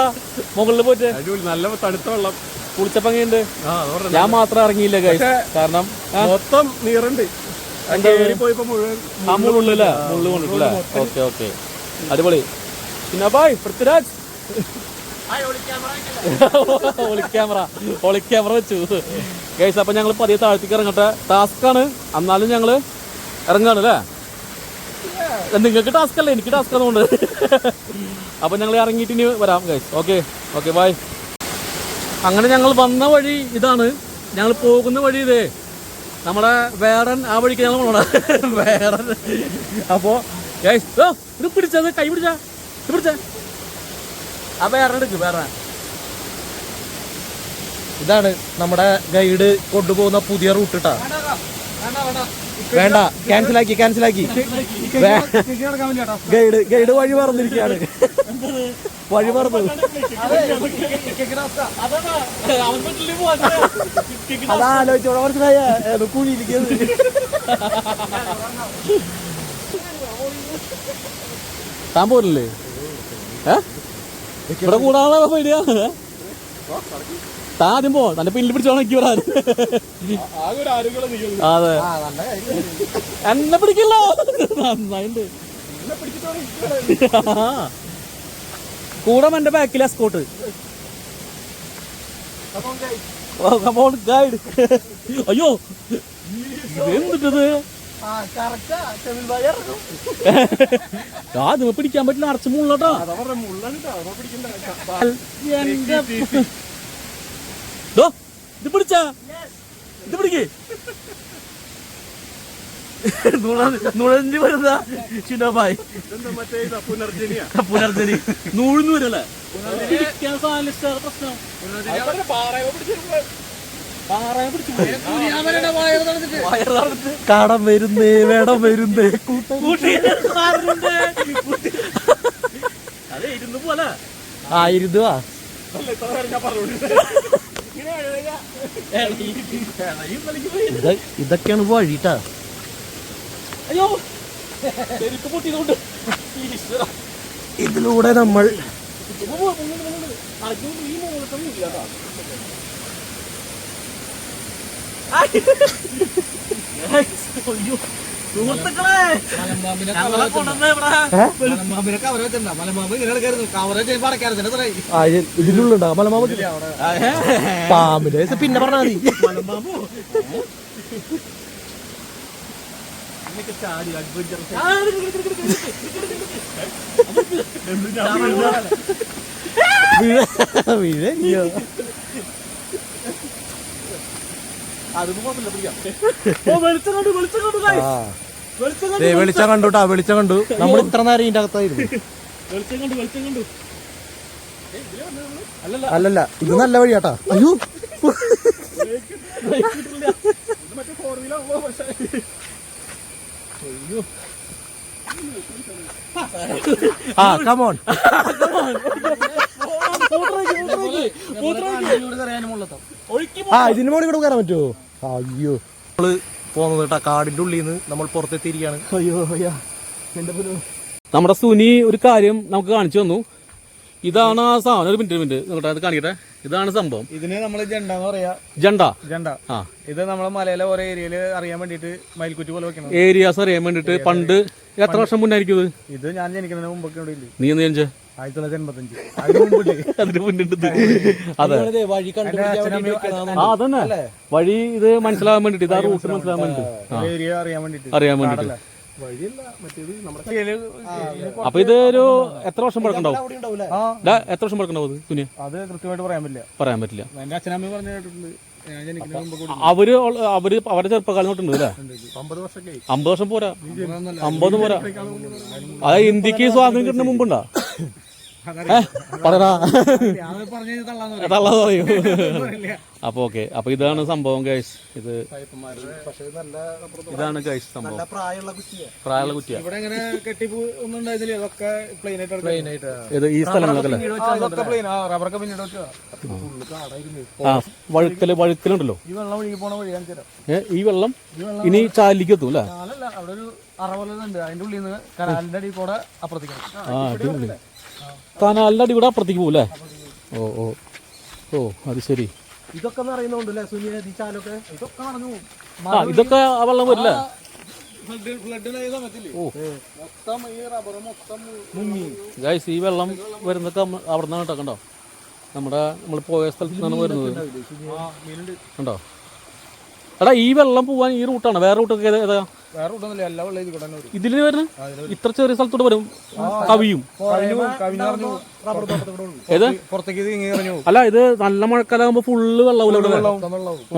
മുകളിൽ പോയിട്ട് നല്ല തണുത്ത വെള്ളം. കുളിച്ചപ്പോ അങ്ങനെയുണ്ട്. ഞാൻ മാത്രം ഇറങ്ങിയില്ല ഗൈസ്, കാരണം മൊത്തം നീറുണ്ട്. പോയപ്പോ മുഴുവൻ മുള്ളില്ല, മുള്ളു കൊണ്ടിട്ടില്ല. ഓക്കെ ഓക്കെ, അടിപൊളി. പിന്നെ ബായ് പൃഥ്വിരാജ് ഒളിക്യാമറ വെച്ചു ഗൈസ്. അപ്പൊ ഞങ്ങൾ പതിയെ താഴ്ത്തിക്ക് ഇറങ്ങട്ടെ. ടാസ്ക്കാണ്, എന്നാലും ഞങ്ങള് ഇറങ്ങാണ് അല്ലേ? നിങ്ങൾക്ക് ടാസ്ക് അല്ലേ, എനിക്ക് ടാസ്ക് അതുകൊണ്ട്. അപ്പൊ ഞങ്ങൾ ഇറങ്ങിയിട്ട് ഇനി വരാം ഗൈസ്. Okay okay bye. അങ്ങനെ ഞങ്ങൾ വന്ന വഴി ഇതാണ്, ഞങ്ങൾ പോകുന്ന വഴി ഇതേ നമ്മുടെ വേറൻ ആ വഴിക്ക് ഞങ്ങൾ പോകണം. വേറൻ അപ്പോ ഗൈസ് ഇത് പിടിച്ചത്, കൈ പിടിച്ച ഇത് പിടിച്ച ആ വേറെ എടുക്ക്. വേറെ ഇതാണ് നമ്മുടെ ഗൈഡ് കൊണ്ടുപോകുന്ന പുതിയ റൂട്ട് ഇട്ടാ. വേണ്ട, ക്യാൻസലാക്കി ഗൈഡ് വഴി മറന്നിരിക്കുകയാണ്. വഴി മറന്നു. അതാലോചിച്ചോടെ മനസ്സിലായ കുഴിയിരിക്കുന്നത്. താൻ പോരില്ലേ? ഇവിടെ കൂടാനുള്ള പേടിയാ. താൻ ആദ്യം പോ, തന്റെ പിന്നിൽ പിടിച്ചോണം എനിക്ക് വരാൻ. അതെ, എന്നെ പിടിക്കല്ലോ. നന്നായിണ്ട്. കൂടെ എന്റെ ബാക്കിൽ എസ്കോട്ട്. ഗൈഡ് അയ്യോ എന്തിട്ടത്? അത് പിടിക്കാൻ പറ്റില്ല, അടച്ചു മുള്ളട്ടോ. ഇത് പിടിച്ച ഇത് പിടിക്കേ നുഴഞ്ഞു വരുന്ന ചിന്നഭായി പുനർജനി നൂഴ്ന്നു വരല്ലേ? പിടിക്കാൻ സാധനം പ്രശ്നം. കടം വരുന്നേ, വേടം വരുന്നേ, അതെ ഇരുന്ന് പോലെ ഇരുന്നുവാ. ഇതൊക്കെയാണ് വഴിട്ടാ. അയ്യോ ശരിക്കും പൊട്ടിയതുകൊണ്ട് ഇതിലൂടെ നമ്മൾ ഇതിനുള്ളുണ്ടാ മലമാമ്പ്? പാമ്പിന്റെ പിന്നെ പറഞ്ഞാ മതി. വെളിച്ചം കണ്ടുട്ടാ, വെളിച്ചം കണ്ടു. നമ്മൾ ഇത്ര നേരം ഇതിന്റെ അകത്തായിരുന്നു. അല്ലല്ല, ഇത് നല്ല വഴിയാട്ടാ. അയ്യോ ആ കമോൺ. ആ ഇതിന് മോളിൽ കൂടെ കയറാൻ പറ്റുമോ? അയ്യോ നമ്മള് പോകുന്നത് കേട്ടാ, കാടിന്റെ ഉള്ളിൽ നിന്ന് നമ്മൾ പുറത്തെത്തിയിരിക്കുകയാണ്. അയ്യോ നമ്മുടെ സുനി ഒരു കാര്യം നമുക്ക് കാണിച്ചു തന്നു. ഇതാണ് ആ സാധനം. ഒരു മിനിറ്റ് നിങ്ങട്ടെ, അത് കാണിക്കട്ടെ. ഇതാണ് സംഭവം. ഇതിന് നമ്മള് ജണ്ട എന്ന് പറയാ. ജണ്ട. ആ, ഇത് നമ്മളെ മലയിലെ ഓരോ ഏരിയയില് അറിയാൻ വേണ്ടിട്ട് മയിൽക്കുറ്റി പോലെ വെക്കണം. ഏരിയാസ് അറിയാൻ വേണ്ടിട്ട്. പണ്ട് എത്ര വർഷം മുന്നായിരിക്കും ഇത്? ഇത് ഞാൻ ജനിക്കുന്നതിന് മുമ്പൊക്കെ ഇവിടെ ഇല്ലേ? നീ എന്ന് ജനിച്ചേ? 1985. അതിന് മുമ്പ് അതിന് മുന്നിട്ട്. അതെ, വഴി അതന്നെ വഴി. ഇത് മനസ്സിലാവാൻ വേണ്ടിട്ട്, ഇതാ റൂട്ട് മനസ്സിലാവാൻ വേണ്ടിട്ട്, ഏരിയ അറിയാൻ വേണ്ടിട്ട്. അപ്പൊ ഇത് ഒരു എത്ര വർഷം പഴക്കണ്ടാവും? എത്ര വർഷം പഴക്കണ്ടാവും അത് തുനിയ? അത് കൃത്യമായിട്ട് പറയാൻ പറ്റില്ല. എന്റെ അച്ഛനമ്മ പറഞ്ഞു കേട്ടിട്ടുണ്ട്. അവര് അവരുടെ ചെറുപ്പക്കാലം തൊട്ടുണ്ട് അല്ലേ? 50 വർഷം പോരാ, 50 പോരാ. അതായത് ഇന്ത്യക്ക് സ്വാതന്ത്ര്യം കിട്ടുന്ന മുമ്പുണ്ടാ? പറയടാ പറഞ്ഞു തള്ളാന്ന് പറയൂ. അപ്പൊ ഓക്കെ, അപ്പൊ ഇതാണ് സംഭവം ഗൈസ്. ഇതാണ് ഗൈസ് സംഭവം. പ്രായമുള്ള കുറ്റിയാ. ഇവിടെ ഇങ്ങനെ കെട്ടിപ്പൂ ഒന്നും ഉണ്ടായിരുന്നില്ല, അതൊക്കെ പ്ലെയിൻ ആയിട്ട് ഇത് ഈ സ്ഥലങ്ങളൊക്കെ അല്ലേ? റബ്ബറൊക്കെ പിന്നീട് വെച്ചാ ആ വഴുക്കലുണ്ടല്ലോ. ഈ വെള്ളം ഒഴുകി പോണ വഴി കാണിച്ചു തരാം. ഈ വെള്ളം ഇനി ചാലിലേക്ക് എത്തും അല്ലേ? കാലല്ല, അവിടെ ഒരു അറവല ഉണ്ട്, അതിന്റെ ഉള്ളിൽ നിന്ന് കനാലിന്റെ അടിയിൽ കൂടെ അപ്പുറത്തേക്ക്. ആ അടിപൊളി. കനാലിന്റെ അടി കൂടെ അപ്പുറത്തേക്ക് പോകും അല്ലേ? ഓ ഓ ഓ, അത് ശരി. ഇതൊക്കെ അറിയുന്നുണ്ടല്ലേ സുനിയ ചാലൊക്കെ? ഇതൊക്കെ നടന്നു പോകും. ആ ഇതൊക്കെ ആ വെള്ളം വരില്ലേ? ഫ്ലഡിനായ സമയത്തില്ലേ മൊത്തം ഈ റബ്ബർ മൊത്തം ഗൈസ് ഈ വെള്ളം വരുന്നൊക്കെ അവിടെ നിന്നാണ് കേട്ടോ. കണ്ടോ, നമ്മൾ പോയ സ്ഥലത്ത് നിന്നാണ് വരുന്നത്. കണ്ടോ എടാ, ഈ വെള്ളം പോവാൻ ഈ റൂട്ടാണ്, വേറെ റൂട്ടൊക്കെ ഏതാ? വേറെ റൂട്ടൊന്നുമില്ല, എല്ലാ വെള്ളം ഇതിൽ കൂടെ വരും. ഇതില് വരുന്നത് ഇത്ര ചെറിയ സ്ഥലത്തോട്ട് വരും, കവിയും. ഏത് പുറത്തേക്ക് ഇങ്ങി എറിഞ്ഞു. അല്ല, ഇത് നല്ല മഴക്കാലാകുമ്പോ ഫുള്ള് വെള്ളവും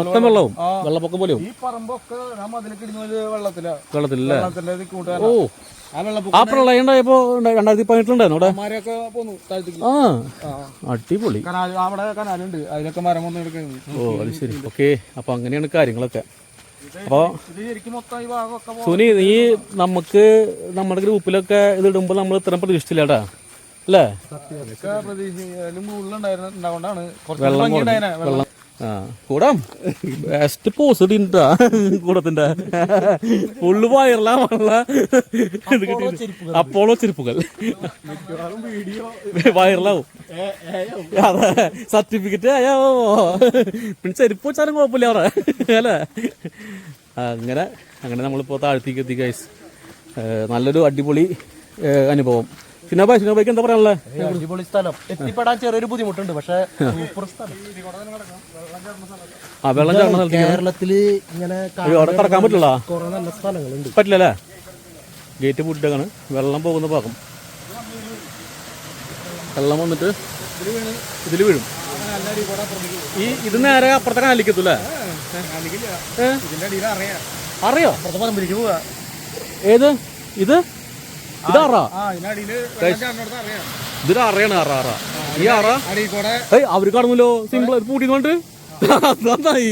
മൊത്തം വെള്ളവും വെള്ളപ്പൊക്കം പോലെയും. ഈ പറമ്പൊക്കെ ഞാൻ മതിലൊക്കെ ഇടുന്നത് വെള്ളത്തിലല്ലേ? വെള്ളത്തിന്റെ കൂട്ടുകാരൻ. ഓ, ആ പ്രളയം ഉണ്ടായപ്പോ 2018 അവിടെ. മരമൊക്കെ പോന്നു താഴത്തേക്ക്. ആ അടിപൊളി. അവിടെ കനാലുണ്ട്, അതിലൊക്കെ മരം വന്ന് എടുക്കുന്നു. ഓ അത് ശരി. ഓക്കെ, അപ്പൊ അങ്ങനെയാണ് കാര്യങ്ങളൊക്കെ. അപ്പൊ ഇത് ശരിക്കും മൊത്തം ഈ ഭാഗമൊക്കെ സുനി, നീ നമുക്ക് നമ്മുടെ ഗ്രൂപ്പിലൊക്കെ ഇത് ഇടുമ്പോ നമ്മൾ ഇത്രയും പ്രതീക്ഷിച്ചില്ലേടാ അല്ലേ? പ്രതീക്ഷയിലും കൂടുതലുണ്ടായതുകൊണ്ടാണ് വെള്ളം. ആ കൂടാം ബെസ്റ്റ് പോസ് ഇട്ടാ കൂടത്തിന്റെ ഫുള്ള് വയറിലുള്ള അപ്പോളോ ചെരുപ്പുകൾ വയറിലാവും. അതെ, സർട്ടിഫിക്കറ്റ് ആയോ പിന്നെ ചെരുപ്പ് വെച്ചാലും കുഴപ്പമില്ല അവിടെ അല്ലേ? അങ്ങനെ നമ്മളിപ്പോ താഴ്ത്തേക്ക് എത്തി ഗൈസ്. നല്ലൊരു അടിപൊളി അനുഭവം. സിനോബായിക്ക് എന്താ പറയാനുള്ളത്? അടിപൊളി സ്ഥലം, എത്തിപ്പെടാൻ ചെറിയൊരു ബുദ്ധിമുട്ടുണ്ട്, പക്ഷെ സൂപ്പർ സ്ഥലം. ആ വെള്ളം ചാടുന്ന സ്ഥലത്ത് കേരളത്തില് ഇങ്ങനെ അവിടെ കടക്കാൻ പറ്റില്ല, കുറെ നല്ല സ്ഥലങ്ങളുണ്ട്. പറ്റില്ലല്ലേ? ഗേറ്റ് പൂട്ടിട്ടാണ് വെള്ളം പോകുന്ന ഭാഗം. വെള്ളം വന്നിട്ട് ഇതിൽ വീഴും. ഇത് നേരെ അപ്പുറത്തെ കനാലിലേക്ക് എത്തൂല്ലേ? അറിയോ? ഏത് ഇത്? ഇതാറാ? ഇതൊരു അറയാണ്. അറ ഈ അറ അവര് കാണുമല്ലോ, സിമ്പിൾ പൂട്ടിക്കൊണ്ട്. നന്നായി,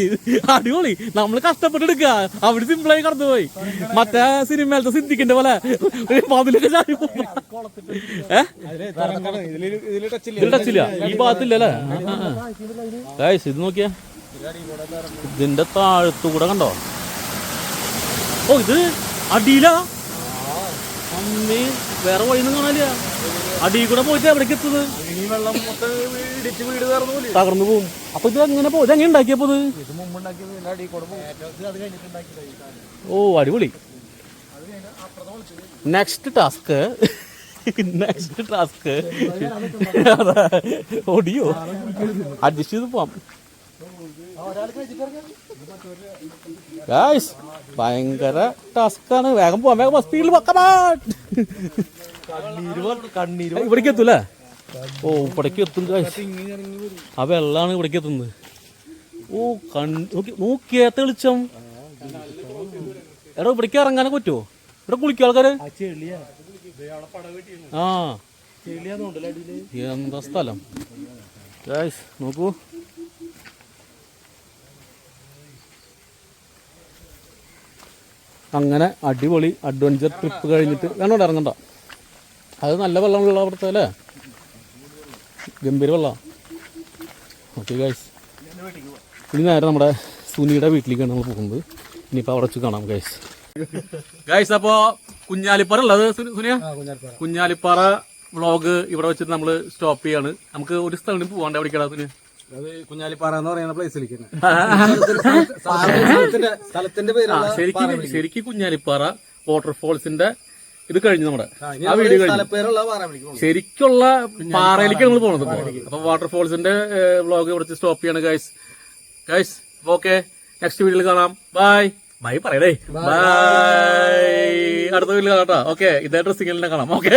അടിപൊളി. നമ്മള് കഷ്ടപ്പെട്ടെടുക്ക, അവര് സിമ്പിളായി കടന്നുപോയി. മറ്റേ സിനിമയിലത്തെ സിദ്ദിഖിന്റെ പോലെ മതിലൊക്കെ ചാടി പോകും. ഇതിൽ ടച്ചില്ല, ഈ ഭാഗത്തില്ലല്ലേ? ഗൈസ് ഇത് നോക്കിയാ, ഇതിന്റെ താഴത്തൂടെ കണ്ടോ? ഓ ഇത് അടിയിലാ. അമ്മേ, വേറെ വഴിയൊന്നും കാണാനില്ല. അടിയിൽ കൂടെ പോയിട്ട് എവിടേക്ക് എത്തുന്നത്? ഈ വെള്ളം മൊത്തം ഇടിച്ച് വീട് തകർന്നു പോകും. അപ്പൊ ഇത് എങ്ങനെ പോകും? എങ്ങനെ ഉണ്ടാക്കിയപ്പോ ഇത് മുമ്പ് ഉണ്ടാക്കിയത് അടിയിൽ കൂടെ പോകും. ഓ അടിപൊളി. നെക്സ്റ്റ് ടാസ്ക് ഓടിയോ അഡ്ജസ്റ്റ് ചെയ്ത് പോവാം. ഗൈസ് ഭയങ്കര ടാസ്കാണ്. വേഗം പോവാം, വേഗം സ്പീഡിൽ ഇവിടേക്ക് എത്തൂല്ലേ? ഓ ഇവിടേക്ക് എത്തും ഗൈസ്. ആ വെള്ളാണ് ഇവിടേക്ക് എത്തുന്നത്. ഓ നോക്കിയാ തെളിച്ചം. എടാ ഇവിടേക്ക് ഇറങ്ങാനൊക്കെ പറ്റുമോ? ഇവിടെ കുളിക്കും ആൾക്കാര്? ആ എന്താ സ്ഥലം ഗൈസ്, നോക്കൂ. അങ്ങനെ അടിപൊളി അഡ്വഞ്ചർ ട്രിപ്പ് കഴിഞ്ഞിട്ട് വേണോ ഇറങ്ങണ്ട. അത് നല്ല വെള്ളമുള്ള അവിടുത്തെ അല്ലേ? ഗംഭീര വെള്ളം. ഓക്കെ ഗൈസ്, ഇനി നേരെ നമ്മുടെ സുനിയുടെ വീട്ടിലേക്കാണ് നമ്മൾ പോകുന്നത്. ഇനിയിപ്പോൾ അവിടെ വെച്ച് കാണാം ഗൈസ്. അപ്പോൾ കുഞ്ഞാലിപ്പാറ ഉള്ളത് സുനിയ, കുഞ്ഞാലിപ്പാറ വ്ളോഗ് ഇവിടെ വെച്ചിട്ട് നമ്മൾ സ്റ്റോപ്പ് ചെയ്യാണ്. നമുക്ക് ഒരു സ്ഥലം പോകാണ്ട് എവിടേക്കാണ് സുനിയ? അത് കുഞ്ഞാലിപ്പാറ എന്ന് പറയുന്ന പ്ലേസിലേക്ക്. ശരിക്കും കുഞ്ഞാലിപ്പാറ വാട്ടർഫോൾസിന്റെ ഇത് കഴിഞ്ഞു നമ്മുടെ ആ വീഡിയോ കഴിഞ്ഞു. ശരിക്കുള്ള പാറയിലേക്ക് നമ്മൾ പോകുന്നത്. അപ്പൊ വാട്ടർഫോൾസിന്റെ വ്ളോഗ് ഇവിടെ സ്റ്റോപ്പ് ചെയ്യാണ് ഗൈസ്. ഓക്കെ, നെക്സ്റ്റ് വീഡിയോയിൽ കാണാം. ബൈ പറയടേ. ബൈ, അടുത്ത വീഡിയോയിൽ കാണാം കേട്ടോ. ഓക്കെ, ഇതേ ഡ്രസ്സിംഗിൽ തന്നെ കാണാം. ഓക്കെ.